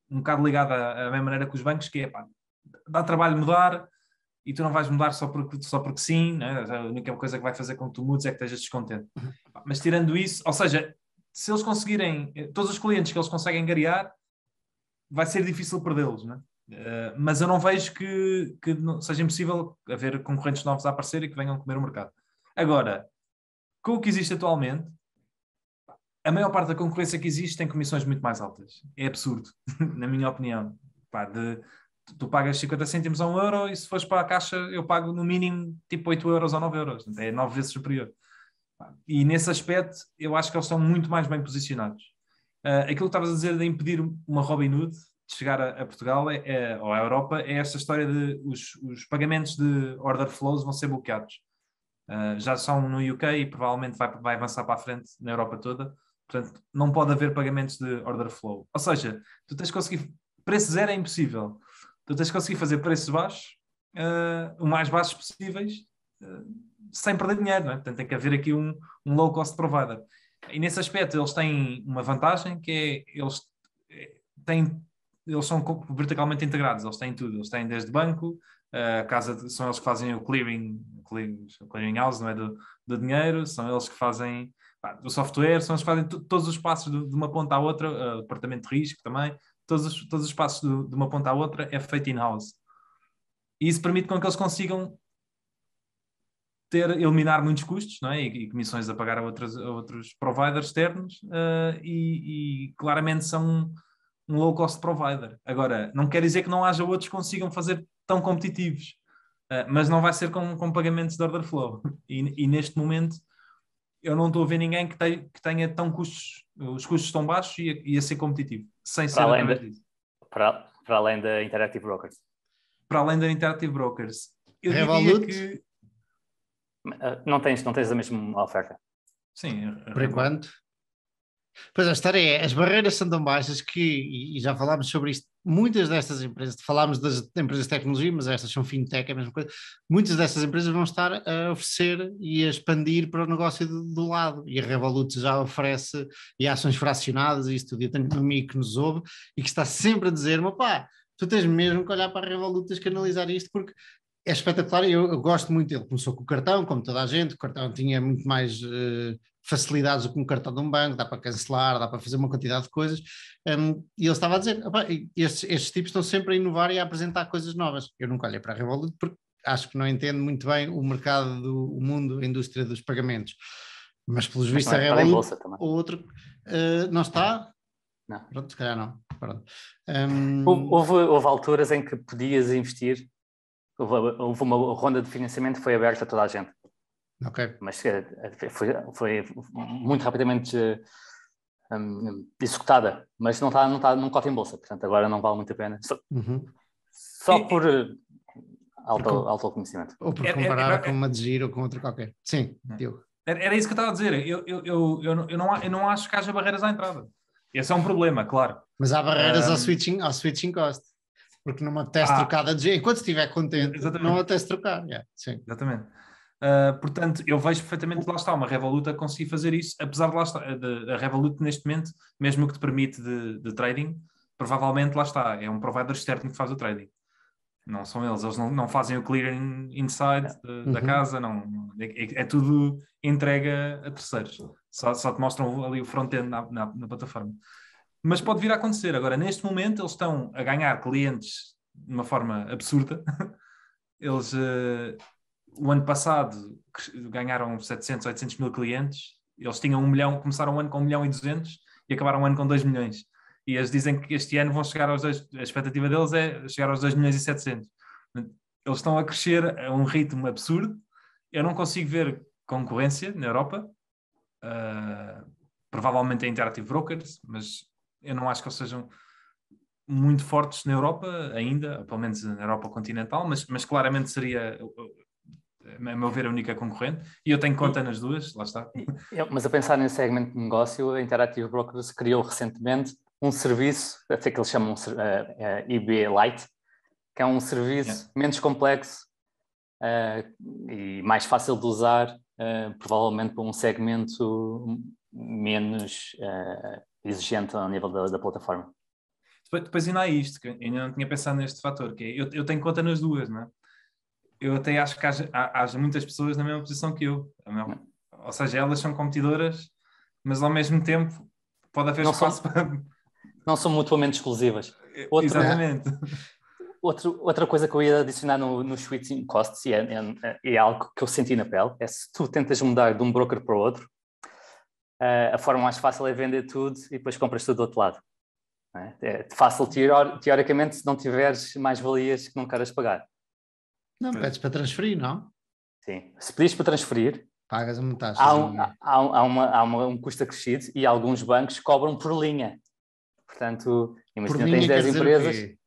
um bocado ligado à mesma maneira que os bancos, que é dá trabalho mudar e tu não vais mudar só porque sim, né? A única coisa que vai fazer com que tu mudes é que estejas descontente. Mas tirando isso, ou seja, se eles conseguirem, todos os clientes que eles conseguem angariar, vai ser difícil perdê-los, né? Mas eu não vejo que seja impossível haver concorrentes novos a aparecer e que venham comer o mercado. Agora, com o que existe atualmente, a maior parte da concorrência que existe tem comissões muito mais altas. É absurdo, na minha opinião. Tu pagas 50 cêntimos a €1 e se fores para a caixa eu pago no mínimo tipo 8€ ou 9€. É 9 vezes superior. E nesse aspecto eu acho que eles estão muito mais bem posicionados. Aquilo que estavas a dizer de impedir uma Robinhood de chegar a Portugal ou à Europa é esta história de os pagamentos de order flows vão ser bloqueados. Já são no UK e provavelmente vai avançar para a frente na Europa toda. Portanto, não pode haver pagamentos de order flow. Ou seja, tu tens de conseguir... Preço zero é impossível. Tu tens de conseguir fazer preços baixos, o mais baixos possíveis, sem perder dinheiro, não é? Portanto, tem que haver aqui um low cost provider. E nesse aspecto eles têm uma vantagem, que é eles são verticalmente integrados, eles têm tudo, eles têm desde banco, são eles que fazem o clearing house, não é? do dinheiro, são eles que fazem do software, são eles que fazem todos os passos de uma ponta à outra, o departamento de risco também, todos os passos de uma ponta à outra é feito in-house. E isso permite com que eles consigam eliminar muitos custos, não é? E comissões a pagar a outros providers externos, e claramente são um low cost provider. Agora, não quer dizer que não haja outros que consigam fazer tão competitivos, mas não vai ser com pagamentos de order flow. E neste momento eu não estou a ver ninguém que tenha tão custos, os custos tão baixos e a ser competitivo, sem ser através disso. Para além da Interactive Brokers. Para além da Interactive Brokers. Eu Revolut? diria que... Não tens a mesma oferta. Sim. Por enquanto. Pois a história é, as barreiras são tão baixas que, e já falámos sobre isto, muitas destas empresas, falámos das empresas de tecnologia, mas estas são fintech, é a mesma coisa, muitas dessas empresas vão estar a oferecer e a expandir para o negócio do lado, e a Revolut já oferece e ações fracionadas e isso tudo. Eu tenho um amigo que nos ouve e que está sempre a dizer-me, pá, tu tens mesmo que olhar para a Revolut, tens que analisar isto, porque é espetacular. Eu gosto muito dele. Começou com o cartão, como toda a gente. O cartão tinha muito mais facilidades do que um cartão de um banco. Dá para cancelar, dá para fazer uma quantidade de coisas. E ele estava a dizer, estes tipos estão sempre a inovar e a apresentar coisas novas. Eu nunca olhei para a Revolut porque acho que não entendo muito bem o mercado, o mundo, a indústria dos pagamentos. Mas pelos vistos a Revolut, o outro não está. Não. Pronto, se calhar não. Pronto. Houve alturas em que podias investir. Houve uma ronda de financiamento que foi aberta a toda a gente. Ok. Mas foi muito rapidamente executada, mas não está num cote em bolsa, portanto agora não vale muito a pena. Só por alto conhecimento. Ou por comparar com uma de giro ou com outra qualquer. Sim, Diogo. Era isso que eu estava a dizer. Eu não acho que haja barreiras à entrada. Esse é um problema, claro. Mas há barreiras ao switching cost. Porque não me apetece trocar de giro. Enquanto estiver contente, exatamente. Não me apetece trocar. Sim. Exatamente. Portanto, eu vejo perfeitamente que lá está uma Revolut a conseguir fazer isso, apesar de lá estar a Revolut neste momento, mesmo que te permite de trading, provavelmente lá está, é um provider externo que faz o trading. Não são eles não fazem o clearing inside da casa, não, é tudo entrega a terceiros. Só te mostram ali o front-end na plataforma. Mas pode vir a acontecer. Agora, neste momento, eles estão a ganhar clientes de uma forma absurda. Eles, o ano passado, ganharam 700, 800 mil clientes. Eles tinham 1 milhão, começaram o ano com 1 milhão e 200 e acabaram o ano com 2 milhões. E eles dizem que este ano vão chegar aos 2, a expectativa deles é chegar aos 2 milhões e 700. Eles estão a crescer a um ritmo absurdo. Eu não consigo ver concorrência na Europa. Provavelmente a Interactive Brokers, mas eu não acho que eles sejam muito fortes na Europa ainda, pelo menos na Europa continental, mas claramente seria, a meu ver, a única concorrente. E eu tenho conta nas duas, lá está. Mas a pensar nesse segmento de negócio, a Interactive Brokers criou recentemente um serviço, até que eles chamam IB Lite, que é um serviço menos complexo e mais fácil de usar, provavelmente para um segmento menos exigente ao nível da plataforma. Depois ainda há isto, que ainda não tinha pensado neste fator, que é, eu tenho conta nas duas, não é? Eu até acho que haja muitas pessoas na mesma posição que eu. Ou seja, elas são competidoras, mas ao mesmo tempo pode haver espaço para... Não são mutuamente exclusivas. Exatamente. Outra coisa que eu ia adicionar no switching costs, e é algo que eu senti na pele, é se tu tentas mudar de um broker para o outro, a forma mais fácil é vender tudo e depois compras tudo do outro lado. É fácil, teoricamente, se não tiveres mais-valias que não queiras pagar. Não, pedes para transferir, não? Sim. Se pedires para transferir, pagas uma taxa. Há um custo acrescido e alguns bancos cobram por linha. Portanto, imagina que tens 10 empresas,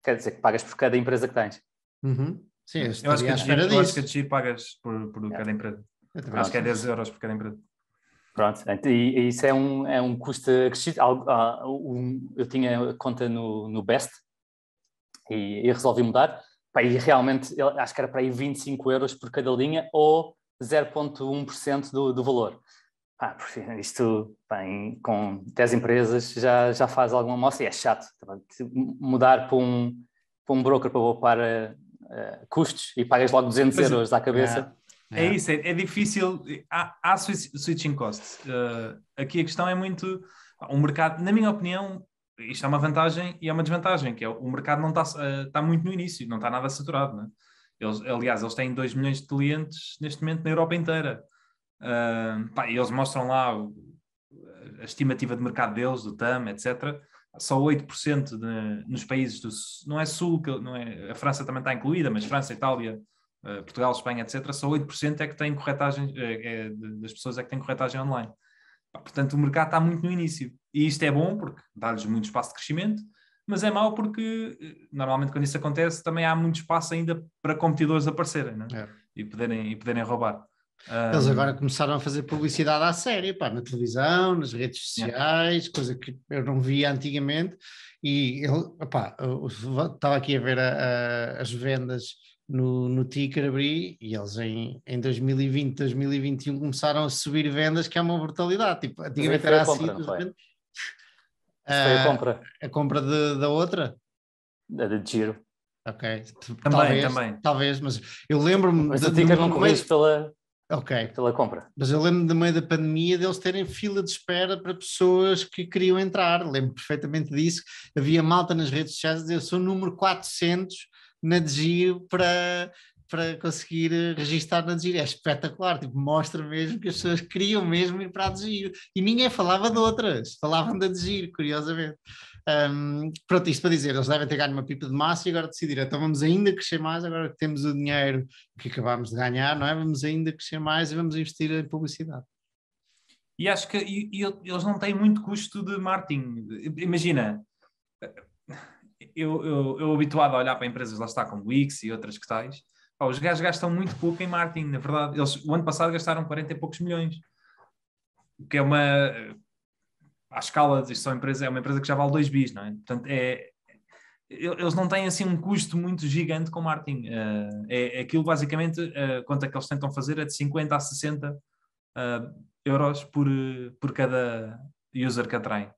quer dizer que pagas por cada empresa que tens. Sim, eu acho que a DGIR pagas por cada empresa. Acho que é 10 euros por cada empresa. Pronto, e isso é um custo acrescido. Eu tinha conta no Best e resolvi mudar. Pá, e realmente, acho que era para aí 25 euros por cada linha ou 0,1% do valor. Pá, isto, bem, com 10 empresas já faz alguma moça e é chato. Mudar para um broker para poupar custos e pagas logo 200 euros à cabeça. É isso, é difícil. Há switching costs. Aqui a questão é muito... O mercado, na minha opinião, isto é uma vantagem e é uma desvantagem, que é o mercado não está muito no início, não está nada saturado. Não é? Aliás, eles têm 2 milhões de clientes neste momento na Europa inteira. Eles mostram lá a estimativa de mercado deles, do TAM, etc. Só 8% nos países do... Não é Sul, não é, a França também está incluída, mas França, Itália... Portugal, Espanha, etc., só 8% é que têm corretagem, das pessoas é que têm corretagem online. Portanto, o mercado está muito no início. E isto é bom porque dá-lhes muito espaço de crescimento, mas é mau porque, normalmente, quando isso acontece, também há muito espaço ainda para competidores aparecerem, não é? E poderem roubar. Eles agora começaram a fazer publicidade à série, pá, na televisão, nas redes sociais, coisa que eu não via antigamente. E eu estava aqui a ver as vendas no Ticker abri e eles em 2020, 2021 começaram a subir vendas, que é uma brutalidade. Tipo, antigamente era assim. Foi a compra. A compra da outra? De Giro. Ok. Também. Talvez, mas eu lembro-me... Mas o Ticker não corrige pela compra. Mas eu lembro-me, no meio da pandemia, deles terem fila de espera para pessoas que queriam entrar. Lembro perfeitamente disso. Havia malta nas redes sociais a dizer: eu sou o número 400 na Giro para conseguir registar na Giro. É espetacular, tipo, mostra mesmo que as pessoas queriam mesmo ir para a Giro. E ninguém falava de outras, falavam da Giro, curiosamente. Pronto, isto para dizer, eles devem ter ganho uma pipa de massa e agora decidiram, então vamos ainda crescer mais, agora que temos o dinheiro que acabámos de ganhar, não é? Vamos ainda crescer mais e vamos investir em publicidade. E acho que eles não têm muito custo de marketing. Imagina, eu habituado a olhar para empresas, lá está, como o Wix e outras que tais, os gajos gastam muito pouco em marketing, na verdade. Eles, o ano passado, gastaram 40 e poucos milhões. O que é à escala, isto é uma empresa que já vale 2 bis, não é? Portanto, eles não têm assim um custo muito gigante com marketing. Aquilo, basicamente, a conta que eles tentam fazer é de 50 a 60 euros por cada user que atraem.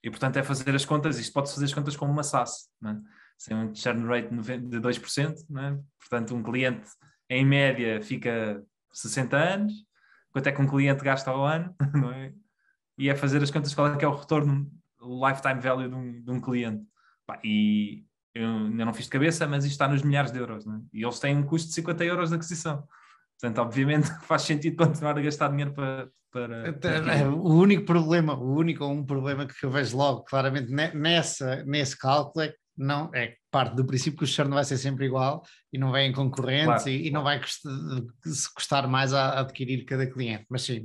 E, portanto, é fazer as contas, isto pode-se fazer as contas como uma SaaS, não é? Sem um churn rate de 2%, não é? Portanto, um cliente, em média, fica 60 anos, quanto é que um cliente gasta ao ano, não é? E é fazer as contas qual é que é o retorno, o lifetime value de um cliente. E eu ainda não fiz de cabeça, mas isto está nos milhares de euros, não é? E eles têm um custo de 50 euros de aquisição. Portanto, obviamente, faz sentido continuar a gastar dinheiro para... O único problema que eu vejo logo, claramente, nesse cálculo é que não, é parte do princípio que o churn vai ser sempre igual e não vem concorrentes, claro, e não vai custar mais a adquirir cada cliente. Mas sim,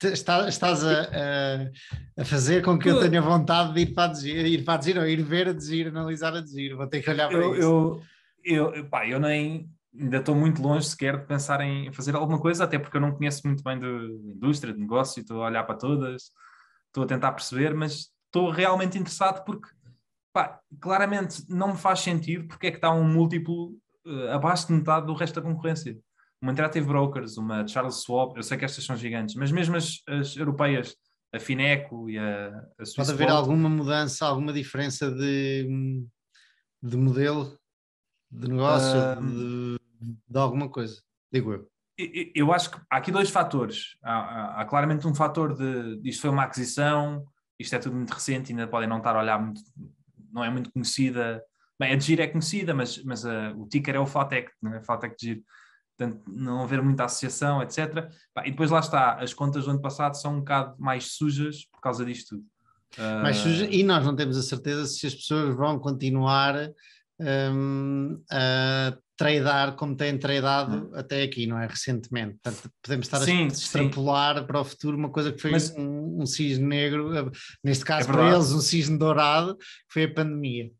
estás a fazer com que eu tenha vontade de ir para a Desir, ou ir ver a Desir, analisar a Desir. Vou ter que olhar para isso. Eu nem... Ainda estou muito longe sequer de pensar em fazer alguma coisa, até porque eu não conheço muito bem de indústria, de negócio, estou a olhar para todas, estou a tentar perceber, mas estou realmente interessado porque, claramente não me faz sentido porque é que está um múltiplo abaixo de metade do resto da concorrência. Uma Interactive Brokers, uma Charles Schwab, eu sei que estas são gigantes, mas mesmo as europeias, a Fineco e a Swiss Pode haver alguma mudança, alguma diferença de modelo de negócio, de alguma coisa, digo eu. Eu acho que há aqui 2 fatores. Há claramente um fator isto foi uma aquisição, isto é tudo muito recente, ainda podem não estar a olhar muito, não é muito conhecida. Bem, a Giro é conhecida, mas o ticker é o Flatec, não é? Flatec de Giro. Portanto, não haver muita associação, etc. E depois lá está, as contas do ano passado são um bocado mais sujas por causa disto tudo. Mais sujas, e nós não temos a certeza se as pessoas vão continuar a tradear como têm tradeado até aqui, não é? Recentemente. Portanto, podemos estar a extrapolar para o futuro uma coisa que foi um cisne negro, neste caso para eles um cisne dourado, que foi a pandemia.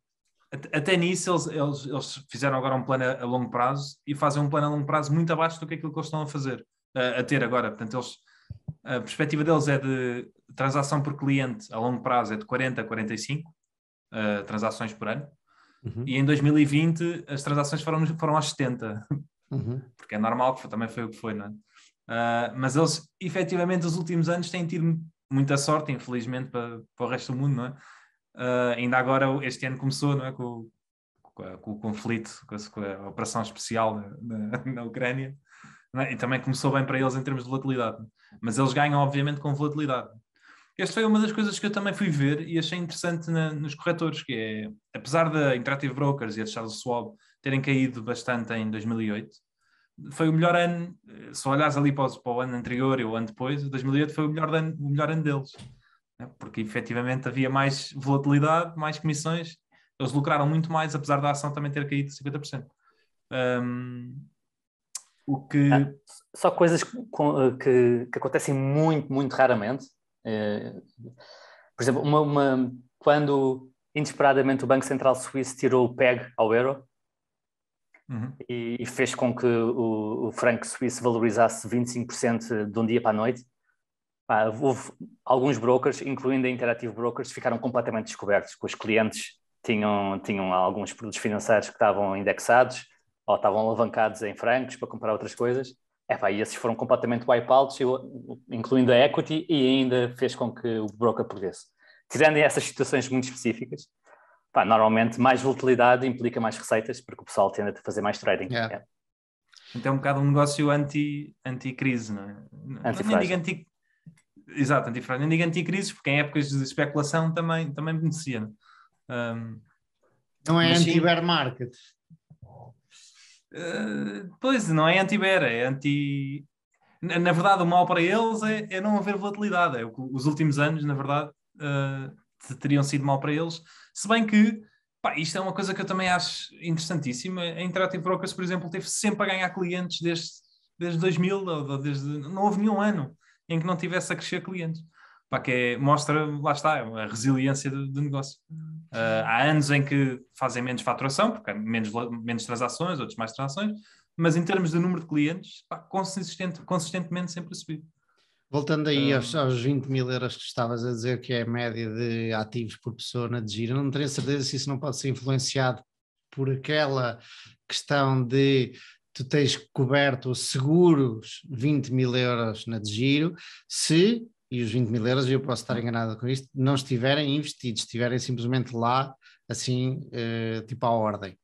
Até nisso eles fizeram agora um plano a longo prazo e fazem um plano a longo prazo muito abaixo do que aquilo que eles estão a fazer. a ter agora. Portanto, a perspectiva deles é de transação por cliente a longo prazo é de 40 a 45 transações por ano. E em 2020 as transações foram aos 70. Porque é normal, que também foi o que foi, não é? Mas eles, efetivamente, nos últimos anos têm tido muita sorte, infelizmente, para o resto do mundo, não é? Ainda agora, este ano começou, não é? Com o conflito, com a operação especial na Ucrânia, não é? E também começou bem para eles em termos de volatilidade. Mas eles ganham, obviamente, com volatilidade. Esta foi uma das coisas que eu também fui ver e achei interessante nos corretores, que é, apesar da Interactive Brokers e a Charles Schwab terem caído bastante em 2008, foi o melhor ano, se olhares ali para o ano anterior e o ano depois, 2008 foi o melhor ano deles, né? Porque efetivamente havia mais volatilidade, mais comissões, eles lucraram muito mais, apesar da ação também ter caído 50%. Só coisas que acontecem muito, muito raramente. Por exemplo, quando inesperadamente o Banco Central Suíço tirou o PEG ao euro e fez com que o franco suíço valorizasse 25% de um dia para a noite, houve alguns brokers, incluindo a Interactive Brokers, ficaram completamente descobertos, que os clientes tinham alguns produtos financeiros que estavam indexados ou estavam alavancados em francos para comprar outras coisas. E esses foram completamente wipeouts, incluindo a equity, e ainda fez com que o broker perdesse. Tirando essas situações muito específicas, normalmente mais volatilidade implica mais receitas, porque o pessoal tende a fazer mais trading. Então é um bocado um negócio anti-crise, não é? Antifrágil. Exato, antifrágil. Nem digo anti-crises, porque em épocas de especulação também beneficia. Não é anti-bear market. Pois, não é anti-bear, é anti... Na verdade, o mal para eles é não haver volatilidade. Os últimos anos, na verdade, teriam sido mal para eles. Se bem que, isto é uma coisa que eu também acho interessantíssima. A Interactive Brokers, por exemplo, teve sempre a ganhar clientes desde 2000, não houve nenhum ano em que não tivesse a crescer clientes. Mostra, lá está, a resiliência do negócio. Há anos em que fazem menos faturação, porque há menos transações, outros mais transações, mas em termos de número de clientes, consistentemente sempre a subir. Voltando aí aos 20 mil euros que estavas a dizer que é a média de ativos por pessoa na Degiro, eu não tenho certeza se isso não pode ser influenciado por aquela questão de tu tens coberto ou seguros 20 mil euros na Degiro, e os 20 mil euros, e eu posso estar enganado com isto, não estiverem investidos, estiverem simplesmente lá, assim, tipo à ordem.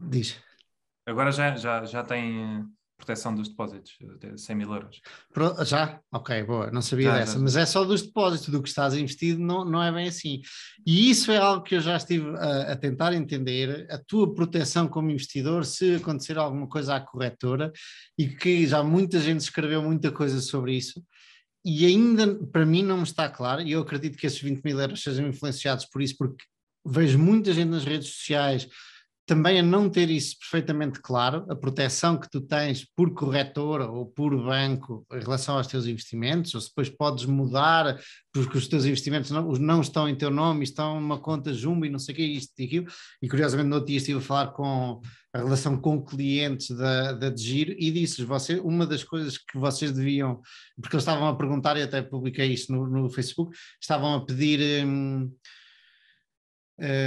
Diz. Agora já tem proteção dos depósitos, até 100 mil euros. Já? Ok, boa, não sabia dessa, mas é só dos depósitos, do que estás investido não é bem assim. E isso é algo que eu já estive a tentar entender, a tua proteção como investidor, se acontecer alguma coisa à corretora, e que já muita gente escreveu muita coisa sobre isso, e ainda para mim não me está claro, e eu acredito que esses 20 mil euros sejam influenciados por isso, porque vejo muita gente nas redes sociais também a não ter isso perfeitamente claro, a proteção que tu tens por corretora ou por banco em relação aos teus investimentos, ou se depois podes mudar porque os teus investimentos não estão em teu nome, estão numa conta Jumbo e não sei o que, isto e aquilo, e curiosamente no outro dia estive a falar com a relação com clientes da Degiro e disse-lhes, uma das coisas que vocês deviam, porque eles estavam a perguntar, e até publiquei isso no Facebook, estavam a pedir...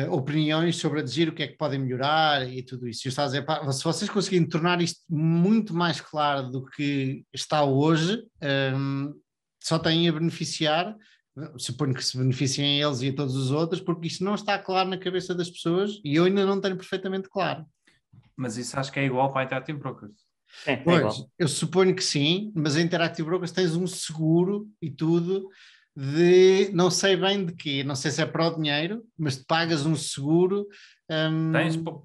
opiniões sobre a Degiro, o que é que podem melhorar e tudo isso. E eu estava a dizer, se vocês conseguirem tornar isto muito mais claro do que está hoje, só têm a beneficiar, suponho que se beneficiem eles e a todos os outros, porque isto não está claro na cabeça das pessoas e eu ainda não tenho perfeitamente claro. Mas isso acho que é igual para a Interactive Brokers. Pois, eu suponho que sim, mas a Interactive Brokers tens um seguro e tudo de não sei bem de quê, não sei se é para o dinheiro, mas te pagas um seguro.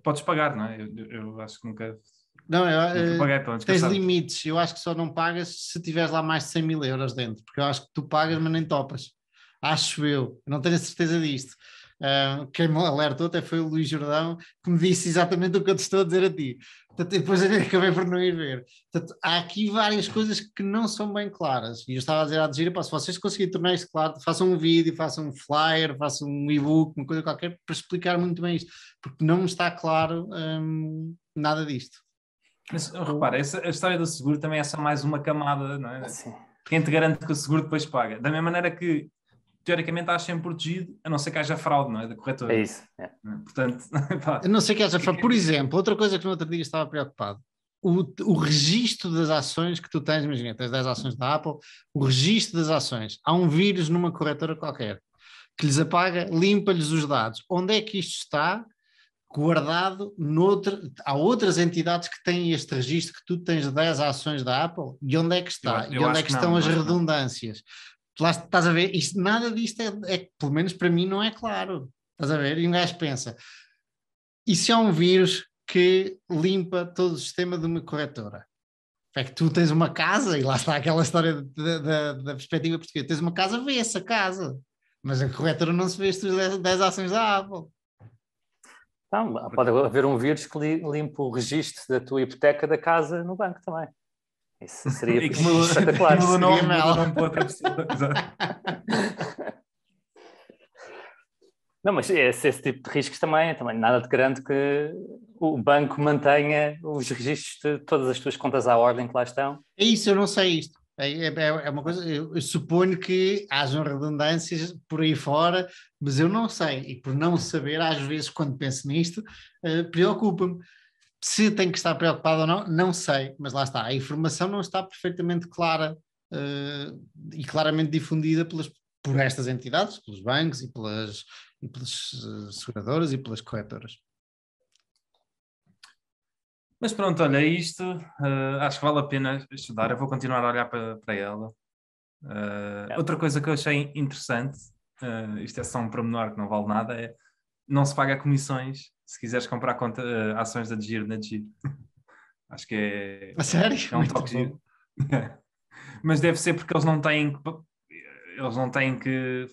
Podes pagar, não é? Eu acho que nunca paguei, tens descansado. limites, eu acho que só não pagas se tiveres lá mais de 100 mil euros dentro, porque eu acho que tu pagas, mas nem topas. Acho eu não tenho a certeza disto. Quem me alertou até foi o Luís Jordão, que me disse exatamente o que eu te estou a dizer a ti. Portanto, depois eu acabei por não ir ver. Portanto, há aqui várias coisas que não são bem claras. E eu estava a dizer à Degiro, se vocês conseguirem tornar isto claro, façam um vídeo, façam um flyer, façam um e-book, uma coisa qualquer, para explicar muito bem isto. Porque não me está claro nada disto. Mas repara, a história do seguro também é só mais uma camada, não é? Sim. Quem te garante que o seguro depois paga? Da mesma maneira que, teoricamente, estás sempre protegido, a não ser que haja fraude, não é? Da corretora. É isso. É. Portanto, pá. Eu não sei que haja fraude. Por exemplo, outra coisa que no outro dia estava preocupado. O registro das ações que tu tens, imagina, tens 10 ações da Apple, o registro das ações. Há um vírus numa corretora qualquer que lhes apaga, limpa-lhes os dados. Onde é que isto está guardado? Há outras entidades que têm este registro que tu tens 10 ações da Apple? E onde é que está? E onde é que estão as redundâncias? Lá estás a ver? Nada disto pelo menos para mim, não é claro. Estás a ver? E um gajo pensa, e se há um vírus que limpa todo o sistema de uma corretora? É que tu tens uma casa, e lá está aquela história da perspectiva portuguesa, tens uma casa, vê-se a casa, mas a corretora não se vê as tuas 10 ações da Apple. Então, pode haver um vírus que limpa o registro da tua hipoteca da casa no banco também. Isso seria espetacular. Não, mas esse tipo de riscos também nada de grande que o banco mantenha os registros de todas as tuas contas à ordem que lá estão. É isso, eu não sei isto. É uma coisa, eu suponho que hajam redundâncias por aí fora, mas eu não sei. E por não saber, às vezes, quando penso nisto, preocupa-me. Se tem que estar preocupado ou não, não sei. Mas lá está, a informação não está perfeitamente clara e claramente difundida por estas entidades, pelos bancos e pelas seguradoras e pelas corretoras. Mas pronto, olha, isto acho que vale a pena estudar. Eu vou continuar a olhar para ela. Outra coisa que eu achei interessante, isto é só um pormenor que não vale nada, é não se paga comissões se quiseres comprar ações da Giro na Giro. Acho que é... A sério? É um toque giro. Mas deve ser porque eles não têm que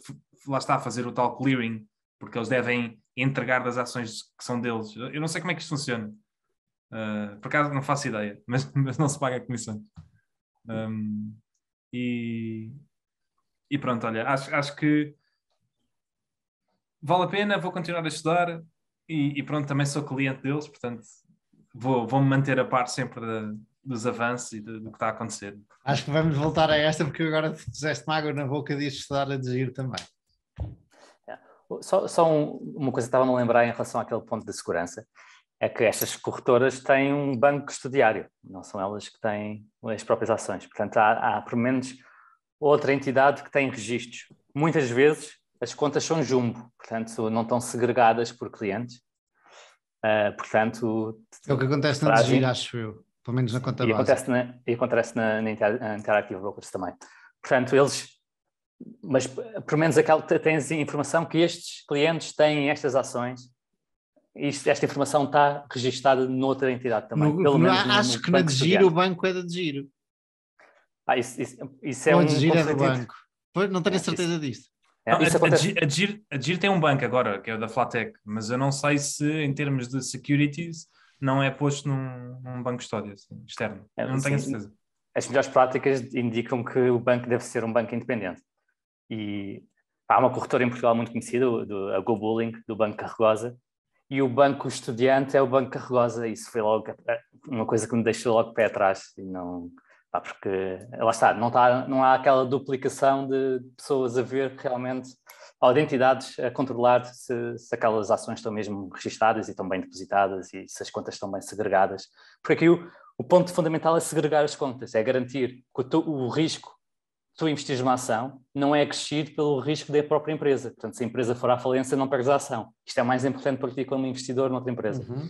lá está, fazer o tal clearing, porque eles devem entregar das ações que são deles. Eu não sei como é que isto funciona. Por acaso não faço ideia, mas não se paga comissões. E pronto, olha, acho que vale a pena, vou continuar a estudar e pronto, também sou cliente deles, portanto vou-me manter a par sempre dos avanços e do que está a acontecer. Acho que vamos voltar a esta, porque agora puseste-me água na boca de estudar a Giro também. Só uma coisa que estava-me a lembrar em relação àquele ponto de segurança, é que estas corretoras têm um banco custodiário, não são elas que têm as próprias ações. Portanto, há pelo menos outra entidade que tem registros. Muitas vezes as contas são jumbo, portanto não estão segregadas por clientes. Portanto, é o que acontece na Giro, acho eu, pelo menos na conta base. E acontece na Interactive Brokers também. Portanto, mas pelo menos tens a informação que estes clientes têm estas ações. Esta informação está registada noutra entidade também. Acho que na Giro o banco é da Giro. Isso é um Giro é do banco. Não tenho certeza disto. A Giro tem um banco agora, que é o da Flatec, mas eu não sei se em termos de securities não é posto num banco custódia externo. Eu não tenho certeza. As melhores práticas indicam que o banco deve ser um banco independente. E há uma corretora em Portugal muito conhecida, a GoBulling, do Banco Carregosa, e o banco custodiante é o Banco Carregosa. Isso foi logo uma coisa que me deixou logo pé atrás. E não, porque lá está, não há aquela duplicação de pessoas a ver realmente, ou de entidades a controlar se aquelas ações estão mesmo registadas e estão bem depositadas e se as contas estão bem segregadas. Porque aqui o ponto fundamental é segregar as contas, é garantir que o risco que tu investires numa ação não é acrescido pelo risco da própria empresa. Portanto, se a empresa for à falência, não perdes a ação. Isto é mais importante para ti como investidor noutra empresa. Uhum.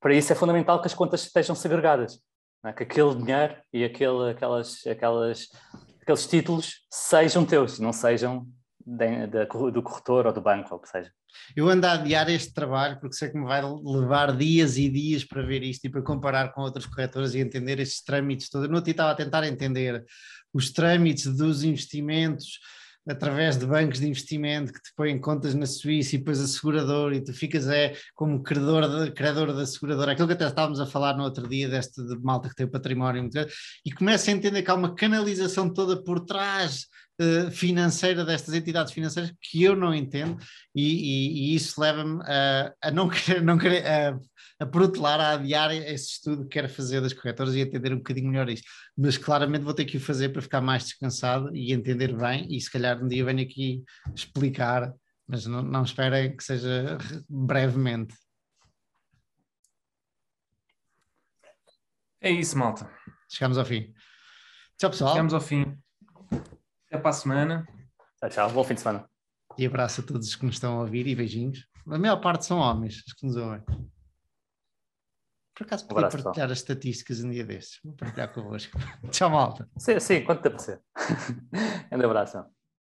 Para isso é fundamental que as contas estejam segregadas, não é? Que aquele dinheiro e aqueles títulos sejam teus, não sejam do corretor ou do banco, ou o que seja. Eu ando a adiar este trabalho porque sei que me vai levar dias e dias para ver isto e para comparar com outras corretoras e entender estes trâmites todos. Eu no outro dia estava a tentar entender os trâmites dos investimentos através de bancos de investimento que te põem contas na Suíça e depois a seguradora e tu ficas como credor da seguradora, aquilo que até estávamos a falar no outro dia de malta que tem o património e começo a entender que há uma canalização toda por trás financeira destas entidades financeiras que eu não entendo, e isso leva-me a não querer a protelar, a adiar esse estudo que quero fazer das corretoras e entender um bocadinho melhor isto. Mas claramente vou ter que o fazer para ficar mais descansado e entender bem, e se calhar um dia venho aqui explicar, mas não esperem que seja brevemente. É isso, malta. Chegamos ao fim. Tchau, pessoal. Chegamos ao fim. Até para a semana. Tchau, tchau. Bom fim de semana. E abraço a todos os que nos estão a ouvir e beijinhos. A maior parte são homens, os que nos ouvem. Por acaso podia partilhar as estatísticas um dia destes. Vou partilhar convosco. Tchau, malta. Sim, quanto tempo ser. Um abraço.